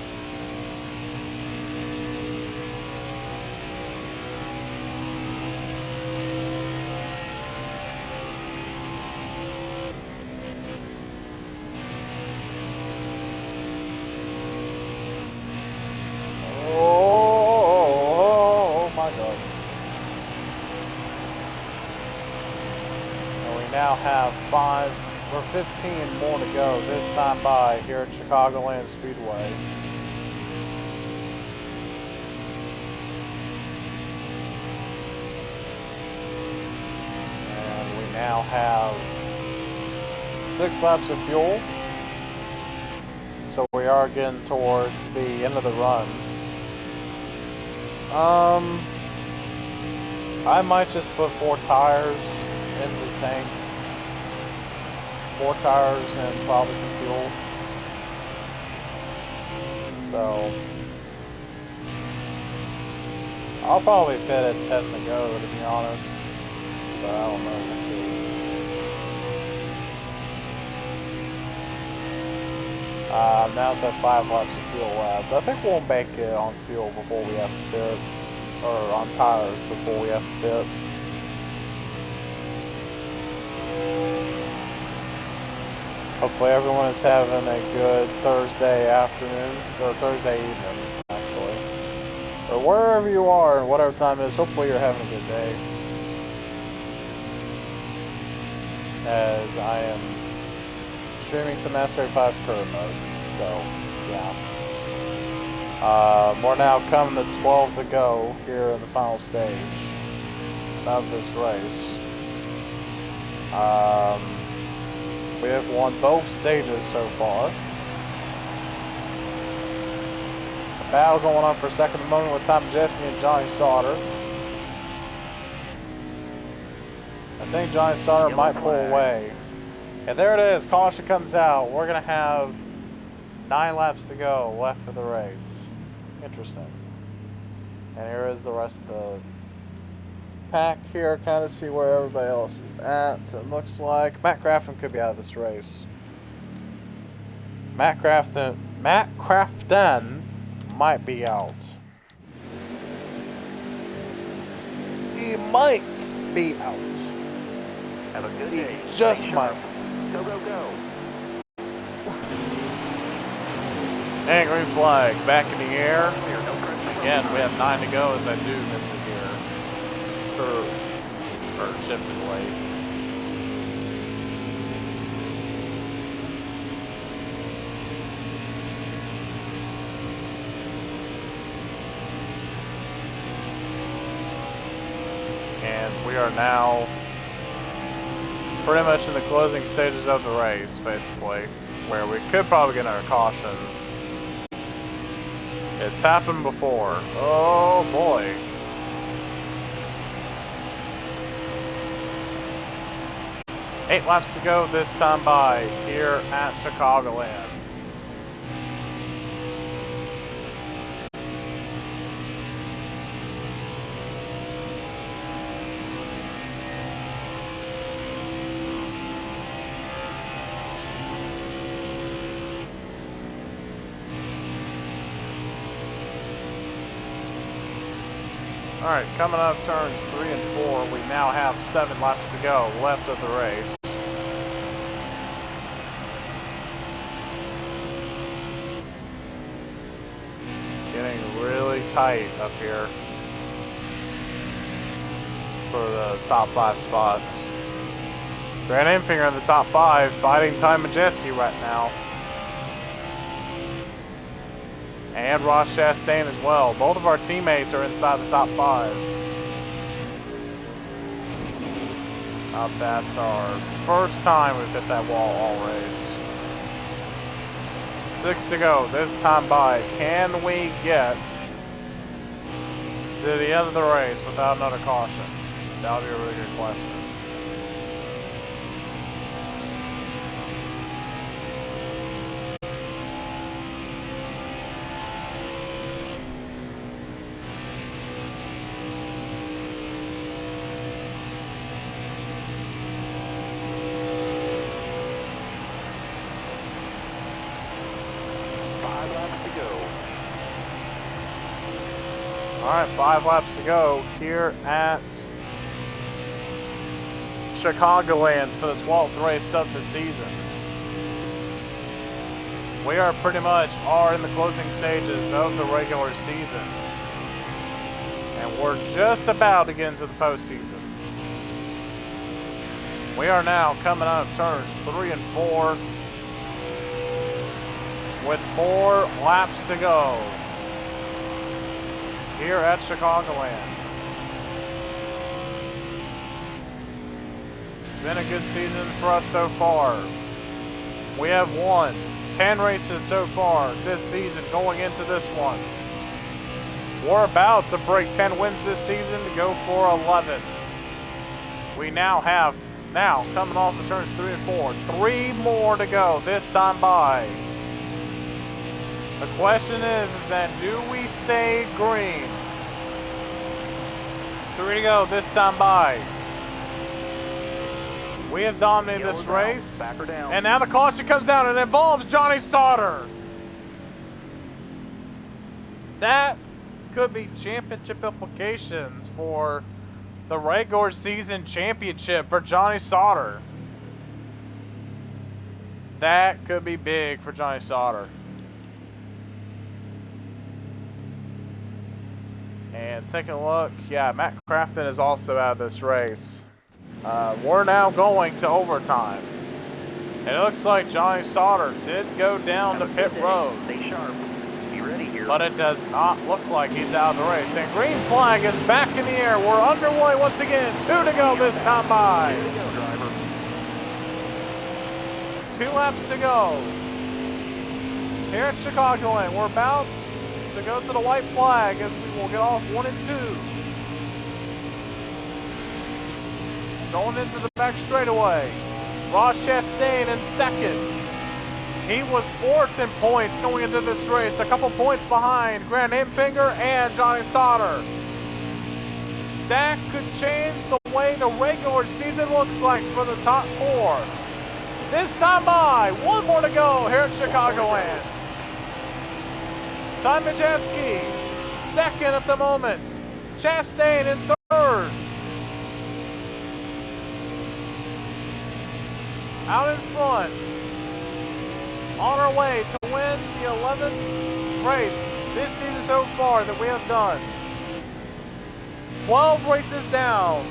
Oh my God. And we now have 15 more to go this time by here at Chicagoland Speedway. And we now have 6 laps of fuel. So we are getting towards the end of the run. I might just put 4 tires in the tank. 4 tires and probably some fuel. So I'll probably pit at 10 to go, to be honest. But I don't know, we'll see. Now it's at 5 laps of fuel left. I think we'll make it on fuel before we have to pit. Or on tires before we have to pit. Hopefully everyone is having a good Thursday afternoon, or Thursday evening, actually. Or wherever you are, and whatever time it is, hopefully you're having a good day. As I am streaming some NASCAR 5 career mode, so, yeah. We're now coming to 12 to go here in the final stage of this race. We have won both stages so far. A battle going on for a second at the moment with Tom Jesse and Johnny Sauter. I think Johnny Sauter might pull away. And there it is, caution comes out. We're going to have 9 laps to go left for the race. Interesting. And here is the rest of the pack here, kind of see where everybody else is at. It looks like Matt Crafton could be out of this race. Matt Crafton might be out. He might be out. Have a good day. He just might. Go, go, go. And green flag back in the air. Clear, no correction. Again, we have 9 to go as I do miss the gear. Or shifted weight. And we are now pretty much in the closing stages of the race, basically, where we could probably get our caution. It's happened before. Oh boy. Eight laps to go this time by here at Chicagoland. Alright, coming up turns 3 and 4, we now have 7 laps to go left of the race. Getting really tight up here for the top 5 spots. Grant Enfinger in the top 5, fighting Ty Majeski right now. And Ross Chastain as well. Both of our teammates are inside the top 5. That's our first time we've hit that wall all race. 6 to go. This time by. Can we get to the end of the race without another caution? That would be a really good question. Alright, 5 laps to go here at Chicagoland for the 12th race of the season. We are pretty much in the closing stages of the regular season. And we're just about to get into the postseason. We are now coming out of turns 3 and 4 with 4 laps to go here at Chicagoland. It's been a good season for us so far. We have won 10 races so far this season going into this one. We're about to break 10 wins this season to go for 11. We now have, coming off the turns 3 and 4, 3 more to go this time by. The question is then, do we stay green? 3 to go this time by. We have dominated this race. And now the caution comes down and it involves Johnny Sauter. That could be championship implications for the regular season championship for Johnny Sauter. That could be big for Johnny Sauter. And taking a look, yeah, Matt Crafton is also out of this race. We're now going to overtime. And it looks like Johnny Sauter did go down to pit road. Stay sharp. Be ready here. But it does not look like he's out of the race. And green flag is back in the air. We're underway once again. 2 to go this time by. 2 to go, driver. 2 laps to go. Here at Chicagoland, we're about to go to the white flag as we will get off 1 and 2. Going into the back straightaway. Ross Chastain in second. He was 4th in points going into this race. A couple points behind Grant Impinger and Johnny Sauter. That could change the way the regular season looks like for the top 4. This time by. 1 more to go here at Chicagoland. Ty Majeski, second at the moment. Chastain in third. Out in front. On our way to win the 11th race this season so far that we have done. 12 races down.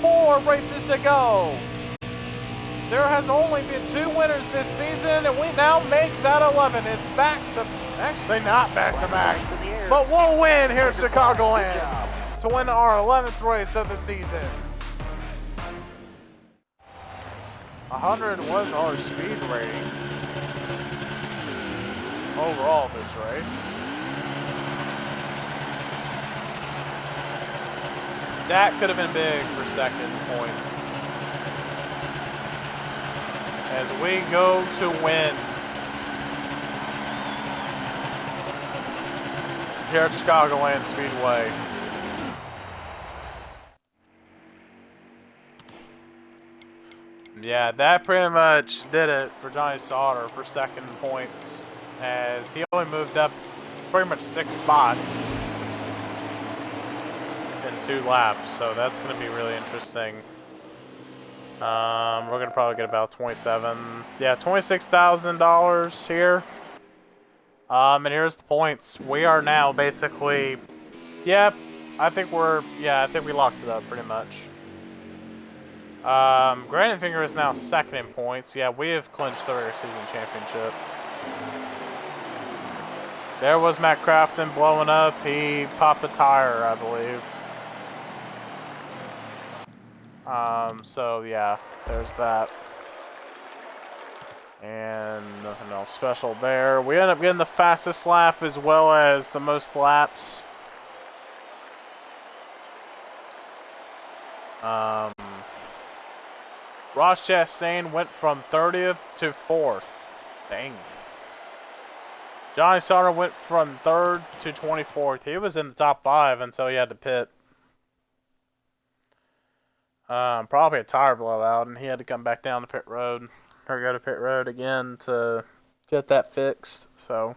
4 races to go. There has only been 2 winners this season, and we now make that 11. It's back to, actually not back to back, but we'll win here at Chicagoland to win our 11th race of the season. 100 was our speed rating overall this race. That could have been big for second points. As we go to win here at Chicagoland Speedway. Yeah, that pretty much did it for Johnny Sauter for second points, as he only moved up pretty much 6 spots in 2 laps, so that's going to be really interesting. We're going to probably get about $26,000 here. And here's the points. We are now basically, I think we locked it up pretty much. Grant Finger is now second in points. Yeah, we have clinched the regular season championship. There was Matt Crafton blowing up. He popped a tire, I believe. So yeah, there's that. And nothing else special there. We end up getting the fastest lap as well as the most laps. Ross Chastain went from 30th to 4th. Dang. Johnny Sauter went from 3rd to 24th. He was in the top 5 until he had to pit. Probably a tire blowout, and he had to come back down to pit road. Or go to pit road again to get that fixed. So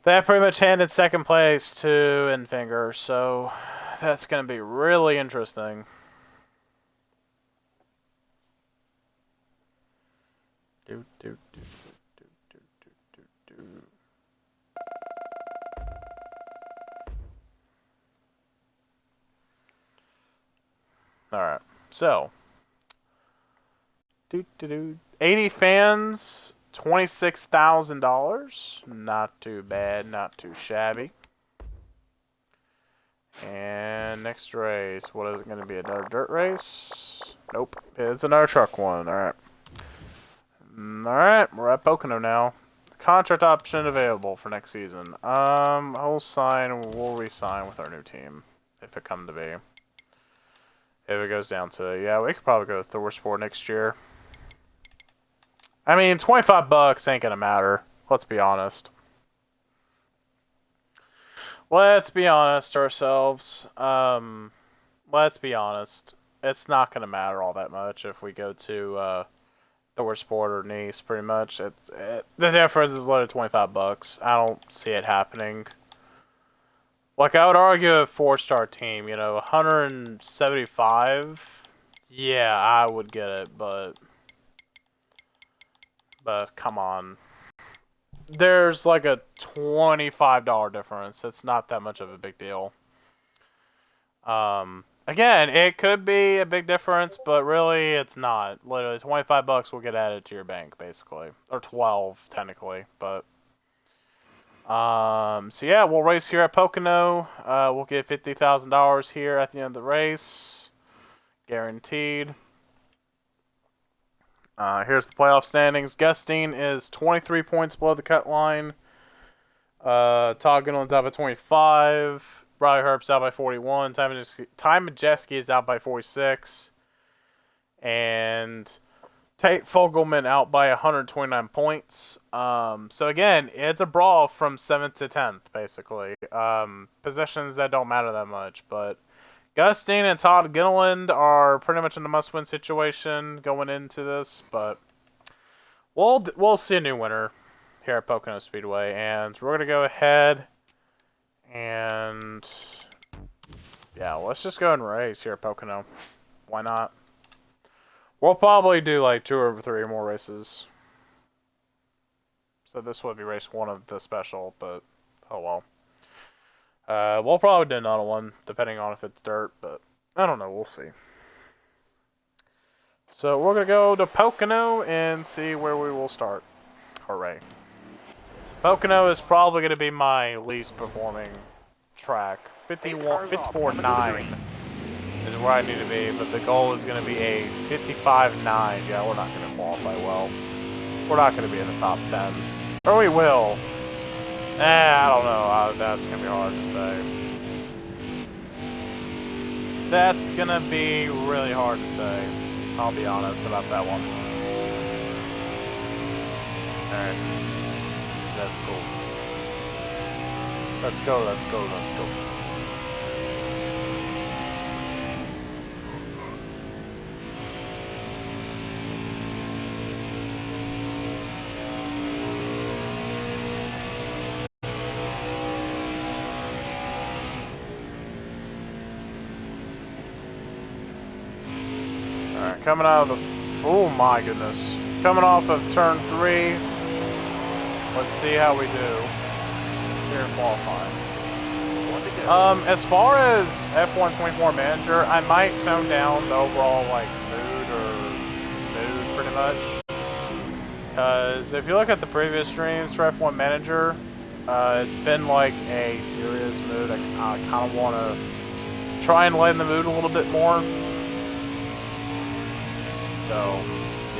that pretty much handed second place to Enfinger. So that's going to be really interesting. Alright, so 80 fans, $26,000. Not too bad, not too shabby. And next race, what is it going to be? Another dirt race? Nope, it's another truck one. Alright. Alright, we're at Pocono now. Contract option available for next season. We'll re-sign with our new team if it come to be. If it goes down to it. Yeah, we could probably go with Thor Sport next year. I mean, $25 ain't gonna matter. Let's be honest. Let's be honest ourselves. Let's be honest. It's not gonna matter all that much if we go to Thor Sport or Nice. Pretty much, the difference is literally $25. I don't see it happening. Like, I would argue a 4-star team, you know, 175. Yeah, I would get it, but come on. There's like a $25 difference. It's not that much of a big deal. Again, it could be a big difference, but really it's not. Literally, $25 will get added to your bank, basically. Or 12, technically, but... so yeah, we'll race here at Pocono. We'll get $50,000 here at the end of the race. Guaranteed. Here's the playoff standings. Gustine is 23 points below the cut line. Todd Gillen's out by 25. Riley Herbst's out by 41. Ty Majeski is out by 46. And Tate Fogelman out by 129 points. So again, it's a brawl from 7th to 10th, basically. Positions that don't matter that much, but Gustine and Todd Gilliland are pretty much in a must-win situation going into this, but we'll see a new winner here at Pocono Speedway, and we're gonna go ahead and yeah, let's just go and race here at Pocono. Why not? We'll probably do like 2 or 3 more races. So this would be race 1 of the special, but oh well. We'll probably do another one, depending on if it's dirt, but I don't know, we'll see. So we're going to go to Pocono and see where we will start. Hooray. Pocono is probably going to be my least performing track. 54.9 is where I need to be, but the goal is going to be a 55.9. Yeah, we're not going to qualify well. We're not going to be in the top 10. Or we will. I don't know. That's going to be hard to say. That's going to be really hard to say. I'll be honest about that one. Alright. That's cool. Let's go, let's go, let's go. Coming out of the... Oh my goodness. Coming off of turn 3. Let's see how we do here in qualifying. As far as F1 24 Manager, I might tone down the overall, like, mood pretty much. Because if you look at the previous streams for F1 Manager, it's been like a serious mood. I kind of want to try and lighten the mood a little bit more. So,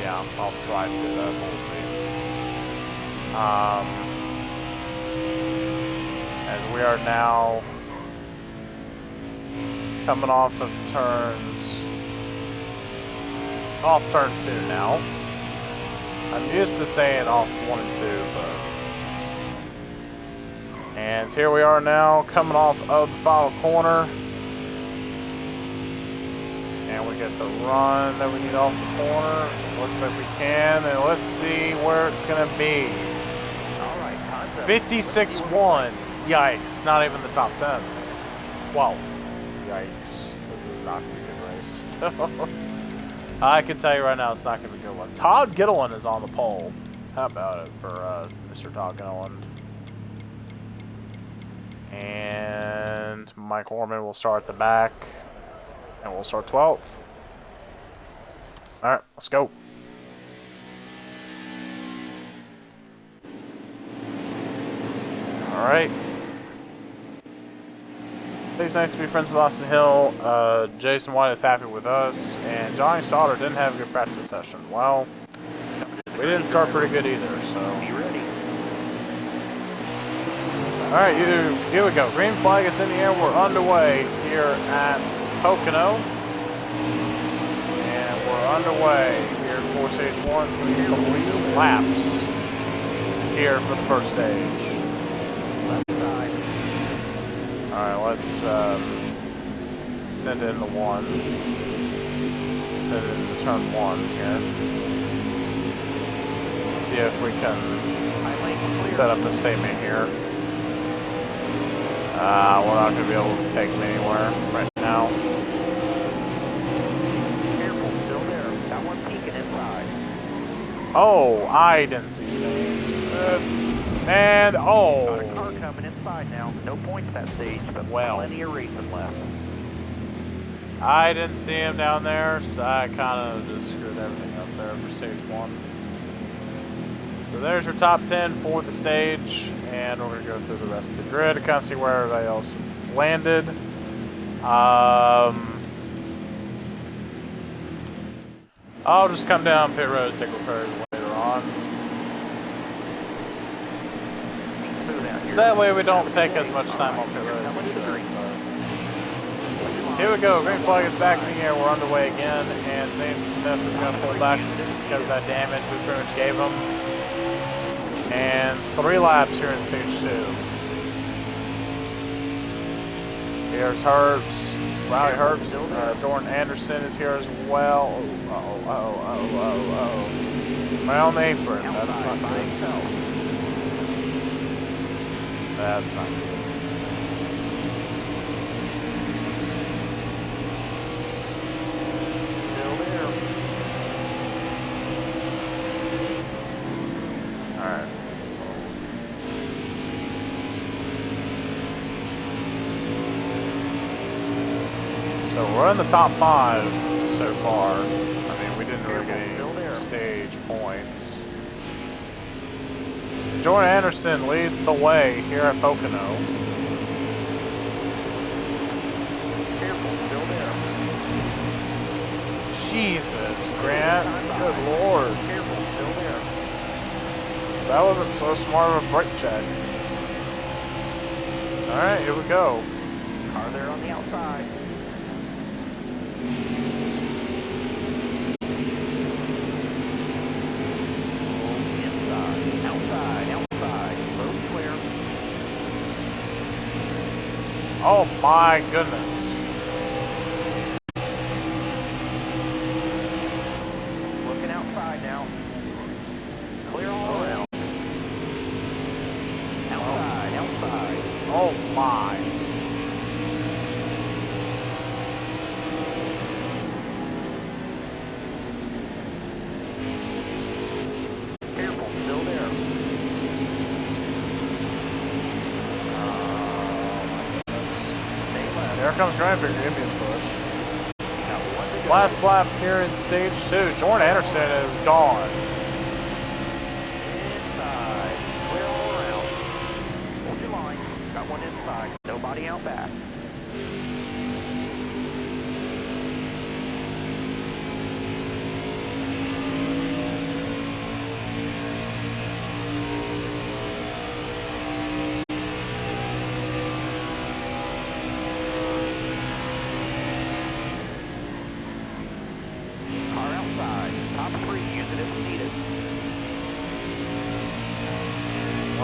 yeah, I'll try to do that. We'll see. As we are now coming off of off turn 2 now. I'm used to saying off 1 and 2, and here we are now coming off of the final corner. And we get the run that we need off the corner. It looks like we can, and let's see where it's going to be. All right, 56-1. Yikes, not even the top 10. 12th. Yikes. This is not going to be a good race. I can tell you right now, it's not going to be a good one. Todd Gitteland is on the pole. How about it for Mr. Todd Gitteland? And Mike Orman will start at the back. And we'll start 12th. Alright, let's go. Alright. It's nice to be friends with Austin Hill. Jason White is happy with us. And Johnny Sauter didn't have a good practice session. Well, we didn't start pretty good either, so. Be ready. Alright, here we go. Green flag is in the air. We're underway here at Pocono. And we're underway here for stage 1. It's going to be 3 laps here for the first stage. Left side. Alright, let's send in the 1. Send in the turn 1 here. See if we can set up a statement here. We're not going to be able to take them anywhere right now. Careful, still there. That one's peeking inside. Oh, I didn't see Zane Smith. And, oh. Got a car coming inside now. No points that stage, but Well. plenty of racing left. I didn't see him down there, so I kind of just screwed everything up there for stage 1. So there's your top 10 for the stage, and we're going to go through the rest of the grid to kind of see where everybody else landed. I'll just come down pit road and take repairs later on. So that way we don't take as much time on pit road as we should. But here we go, green flag is back in the air, we're underway again, and Zane Smith is going to pull back because of that damage we pretty much gave him. And 3 laps here in stage 2. Here's Herbs, Riley Herbs, Jordan Anderson is here as well. My own apron, that's not good. That's not good. Still there. Alright. So we're in the top 5 so far. I mean, we didn't really get any stage points. Jordan Anderson leads the way here at Pocono. Careful, still there. Jesus, Grant. Good lord. Careful, still there. That wasn't so smart of a brake check. Alright, here we go. Car there on the outside. Inside, outside, outside. Road clear. Oh my goodness. Looking outside now. Clear all around. Outside, outside. Oh my. Careful, still there. Stay left. There comes Grant Bigger, give me a push. Got 1 to go. Last lap here in stage 2. Jordan Anderson is gone.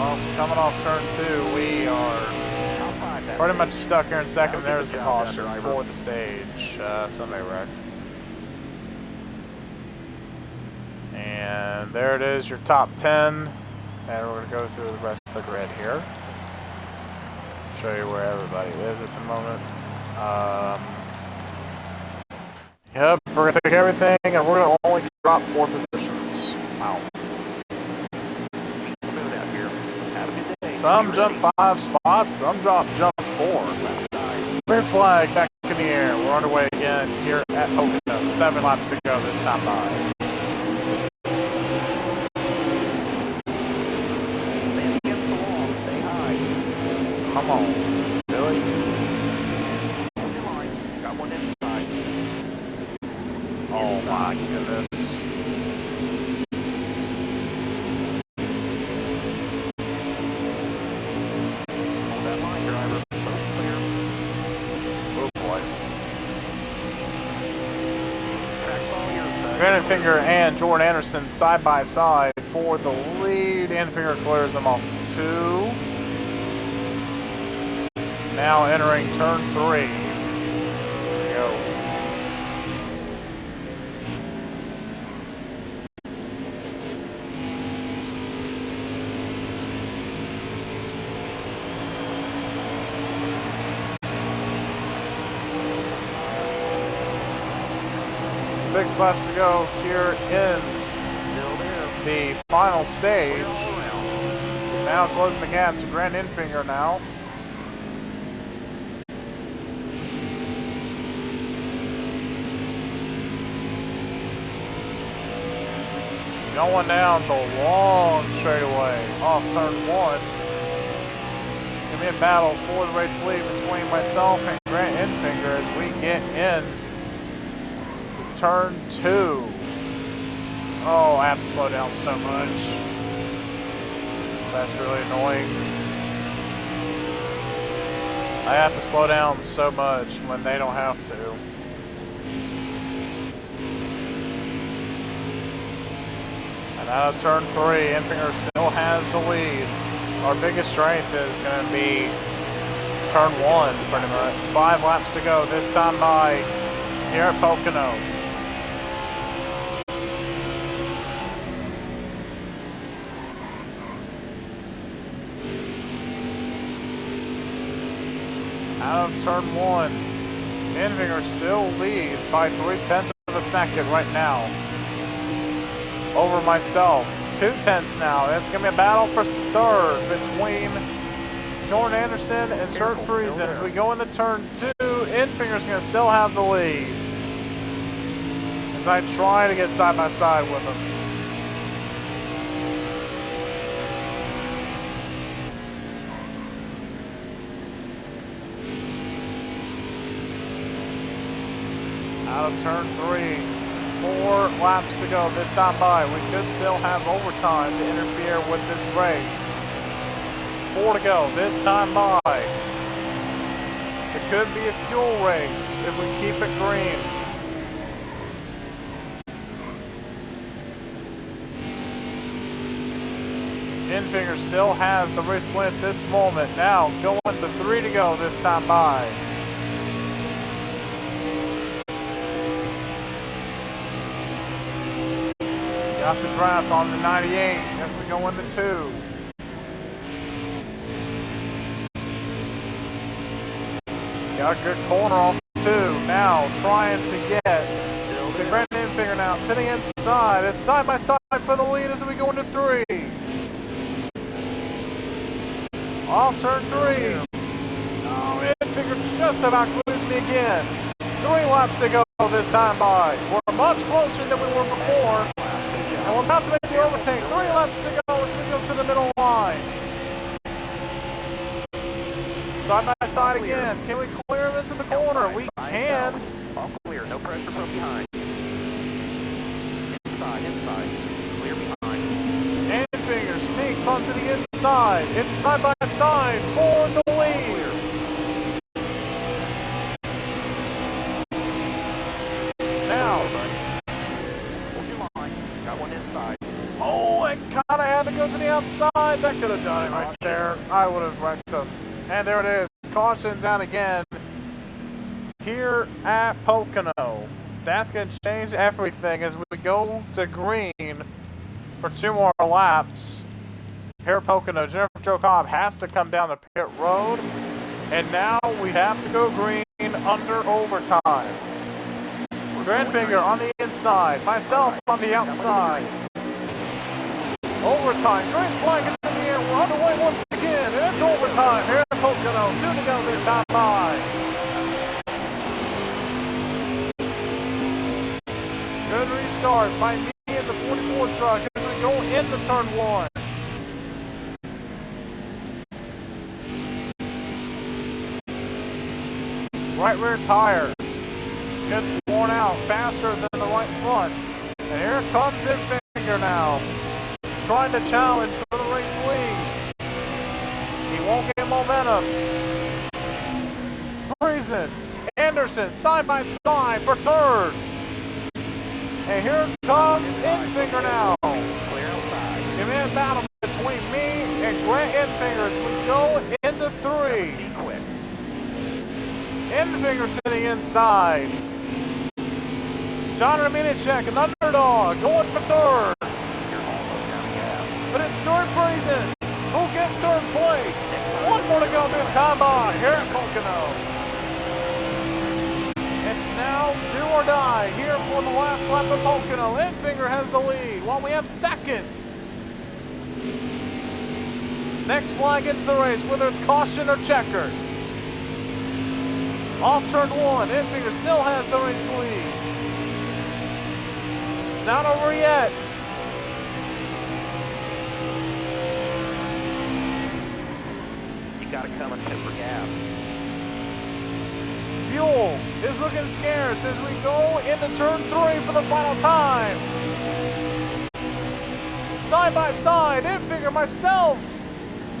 Well, coming off turn 2, we are pretty much stuck here in second. There's the caution for the stage. Somebody wrecked. And there it is, your top 10. And we're going to go through the rest of the grid here. Show you where everybody is at the moment. Yep, we're going to take everything and we're going to only drop 4 positions. Wow. Some jump 5 spots, some jump 4. Green flag back in the air. We're underway again here at Pocono. 7 laps to go this time by. Come on, Billy. Got one inside. Oh my goodness. Hold that line, driver. Both clear. Oh boy. Track ball your side. Brandon Finger and Jordan Anderson side by side for the lead. And Finger clears them off to 2. Now entering turn 3. Here we go. Six laps to go here in the final stage. Now closing the gap to Brandon Finger now. Going down the long straightaway off turn 1. Gonna be a battle for the race lead between myself and Grant Enfinger as we get in to turn 2. Oh, I have to slow down so much. That's really annoying. I have to slow down so much when they don't have to. And out of turn 3, Enfinger still has the lead. Our biggest strength is going to be turn 1, pretty much. 5 laps to go this time by here at Pocono. Out of turn 1, Enfinger still leads by 0.3 of a second right now over myself. 0.2 now. It's going to be a battle for third between Jordan Anderson and Kurt Friesen. As we go into turn 2, Enfinger's going to still have the lead as I try to get side by side with him. Out of turn 3. 4 laps to go this time by. We could still have overtime to interfere with this race. 4 to go this time by. It could be a fuel race if we keep it green. Enfinger still has the race lead at this moment. Now going to 3 to go this time by. Got the draft on the 98 as we go into 2. Got a good corner off 2. Now trying to get to Brandon Enfinger now to the inside. It's side by side for the lead as we go into 3. Off turn 3. Oh, Enfinger just about clears me again. 3 laps to go this time by. We're much closer than we were before. And we're about to make the overtake. 3 laps to go as we go to the middle line. Side by side again. Can we clear him into the corner? We can. All clear. No pressure from behind. Inside. Clear behind. Enfinger sneaks onto the inside. It's side by side for the lead. Oh, I kind of had to go to the outside. inside. That could have done it right there. I would have wrecked him. And there it is. Caution's out again here at Pocono. That's going to change everything as we go to green for 2 more laps. Here at Pocono, Jennifer Jo Cobb has to come down the pit road. And now we have to go green under overtime. Grandfinger on the inside, myself on the outside. Overtime, green flag is in the air, we're underway once again, and it's overtime here at Pocono, 2 to go this time by. Good restart by me and the 44 truck as we go into turn 1. Right rear tire gets worn out faster than the right front. And here comes Infinger now, trying to challenge for the race lead. He won't get momentum. Friesen, Anderson, side by side for 3rd. And here comes Infinger now. Give me a battle between me and Grant Infinger as we go into 3. Infinger to the inside. John Raminacek, an underdog, going for 3rd. But it's Stuart Friesen who'll get 3rd place. 1 more to go this time by here at Pocono. It's now do or die here for the last lap of Pocono. Infinger has the lead while we have 2nd. Next flag gets the race, whether it's caution or checkered. Off turn 1, Infinger still has the race lead. Not over yet. You gotta come and pit for gas. Fuel is looking scarce as we go into turn 3 for the final time. Side by side, Infinger, myself,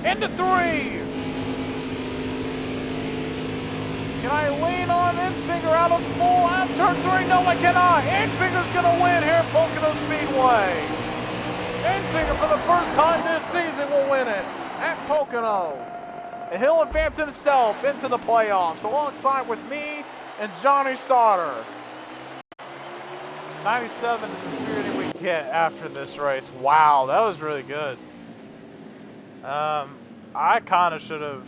into 3. Can I lean on Infinger out of full out turn 3? No, I cannot. Infinger's going to win here at Pocono Speedway. Infinger, for the first time this season, will win it at Pocono. And he'll advance himself into the playoffs alongside with me and Johnny Sauter. 97 is the security we get after this race. Wow, that was really good. I kind of should have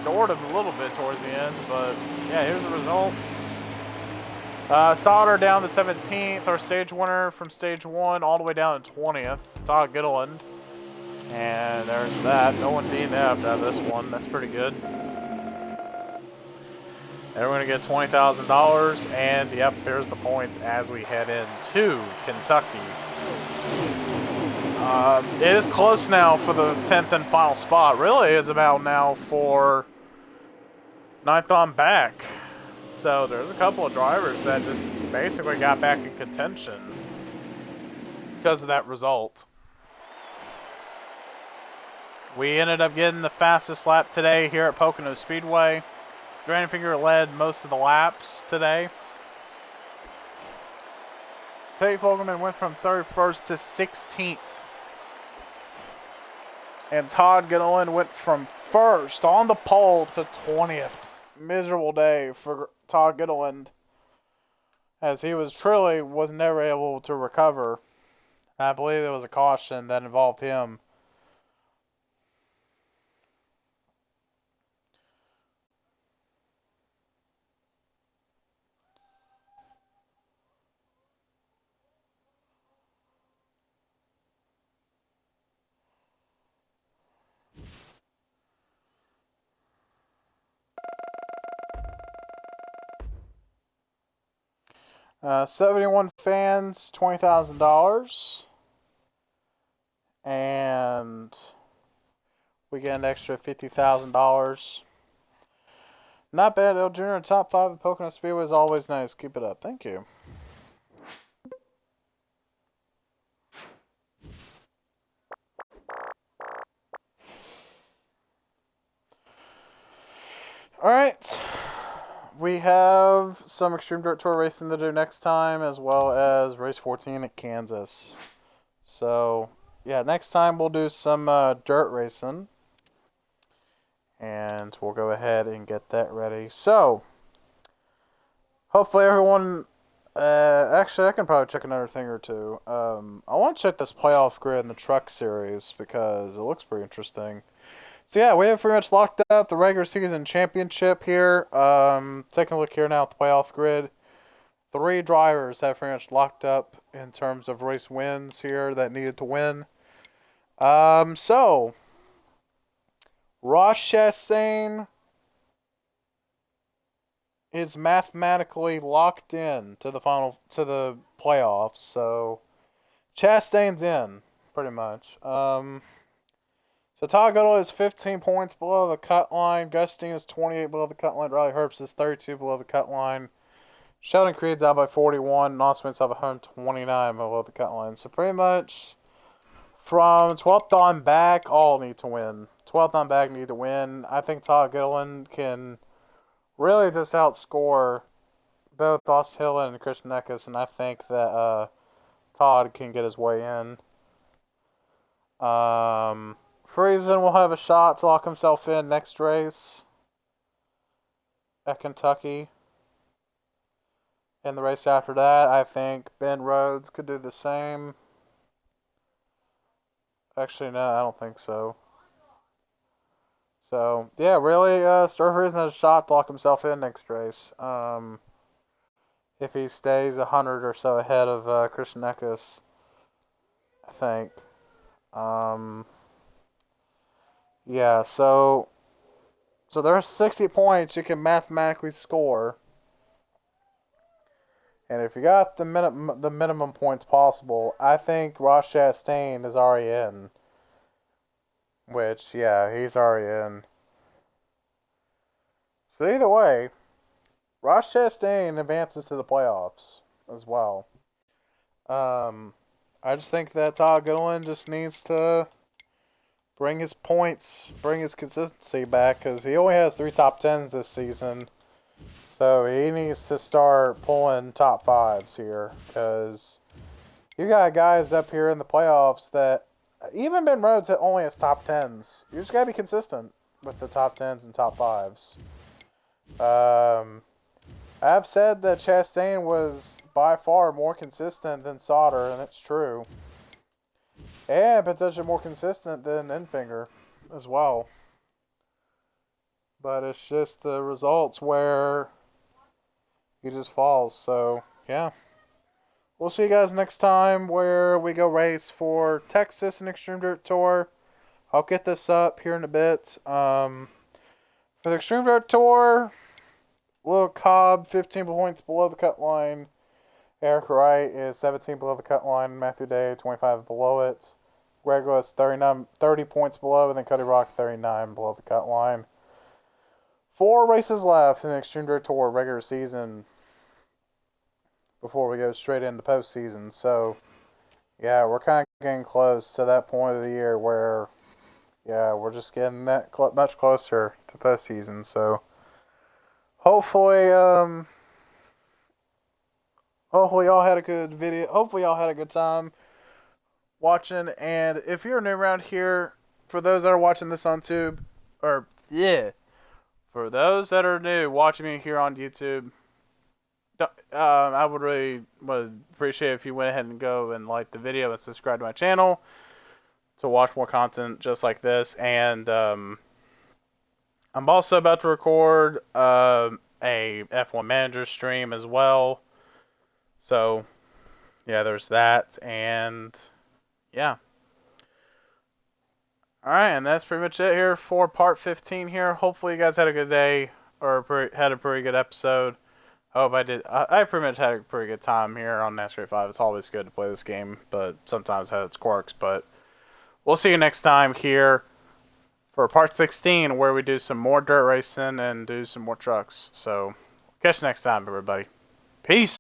doored him a little bit towards the end, but yeah, here's the results. Sauter down to 17th, our stage winner from stage 1 all the way down to 20th, Todd Gittleland. And there's that. No one DNF'd out of this one. That's pretty good. And we're going to get $20,000, and yep, there's the points as we head into Kentucky. It is close now for the 10th and final spot. Really, it's about now for 9th on back. So there's a couple of drivers that just basically got back in contention because of that result. We ended up getting the fastest lap today here at Pocono Speedway. Grandfinger led most of the laps today. Tate Fogelman went from 31st to 16th. And Todd Gittleland went from 1st on the pole to 20th. Miserable day for Todd Gittleland, as he was never able to recover. I believe there was a caution that involved him. $71 fans, $20,000. And we get an extra $50,000. Not bad, El Jr. Top 5 at Pocono Speedway is always nice. Keep it up. Thank you. Alright. We have some Xtreme Dirt Tour racing to do next time, as well as race 14 at Kansas. So, yeah, next time we'll do some dirt racing. And we'll go ahead and get that ready. So, hopefully everyone... actually, I can probably check another thing or two. I want to check this playoff grid in the Truck Series because it looks pretty interesting. So yeah, we have pretty much locked up the regular season championship here. Taking a look here now at the playoff grid. 3 drivers have pretty much locked up in terms of race wins here that needed to win. So Ross Chastain is mathematically locked in to the playoffs. So Chastain's in pretty much. So Todd Gurley is 15 points below the cut line. Gustin is 28 below the cut line. Riley Herbst is 32 below the cut line. Sheldon Creed's out by 41. Nosman's out by 129 below the cut line. So pretty much from 12th on back, all need to win. 12th on back need to win. I think Todd Gilliland can really just outscore both Austin Hill and Christian Eckes, and I think that Todd can get his way in. Friesen will have a shot to lock himself in next race at Kentucky. In the race after that, I think Ben Rhodes could do the same. Actually, no, I don't think so. So, yeah, really, Stir Friesen has a shot to lock himself in next race. If he stays 100 or so ahead of Christian Eckes, I think. Yeah, so there are 60 points you can mathematically score. And if you got the minimum points possible, I think Ross Chastain is already in. Which, yeah, he's already in. So either way, Ross Chastain advances to the playoffs as well. I just think that Todd Gilliland just needs to bring his points, bring his consistency back, because he only has 3 top 10s this season. So he needs to start pulling top 5s here, because you got guys up here in the playoffs that, even Ben Rhodes only has top 10s. You just got to be consistent with the top 10s and top 5s. I've said that Chastain was by far more consistent than Sauter, and it's true. And potentially more consistent than Enfinger as well. But it's just the results where he just falls. So, yeah. We'll see you guys next time where we go race for Texas and Xtreme Dirt Tour. I'll get this up here in a bit. For the Xtreme Dirt Tour, Will Cobb, 15 points below the cut line. Eric Wright is 17 below the cut line. Matthew Day, 25 below it. Greg Lewis, 30 points below. And then Cody Rock, 39 below the cut line. 4 races left in the Xtreme Dirt Tour regular season before we go straight into postseason. So, yeah, we're kind of getting close to that point of the year where, yeah, we're just getting that much closer to postseason. So, hopefully y'all had a good video. Hopefully y'all had a good time watching. And if you're new around here, for those that are watching this on YouTube, for those that are new watching me here on YouTube, I would appreciate if you went ahead and go and like the video and subscribe to my channel to watch more content just like this. And I'm also about to record a F1 Manager stream as well. So, yeah, there's that. And, yeah. Alright, and that's pretty much it here for part 15 here. Hopefully you guys had a good day, or had a pretty good episode. I hope I did. I pretty much had a pretty good time here on NASCAR 5. It's always good to play this game, but sometimes it has its quirks. But we'll see you next time here for part 16, where we do some more dirt racing and do some more trucks. So, catch you next time, everybody. Peace!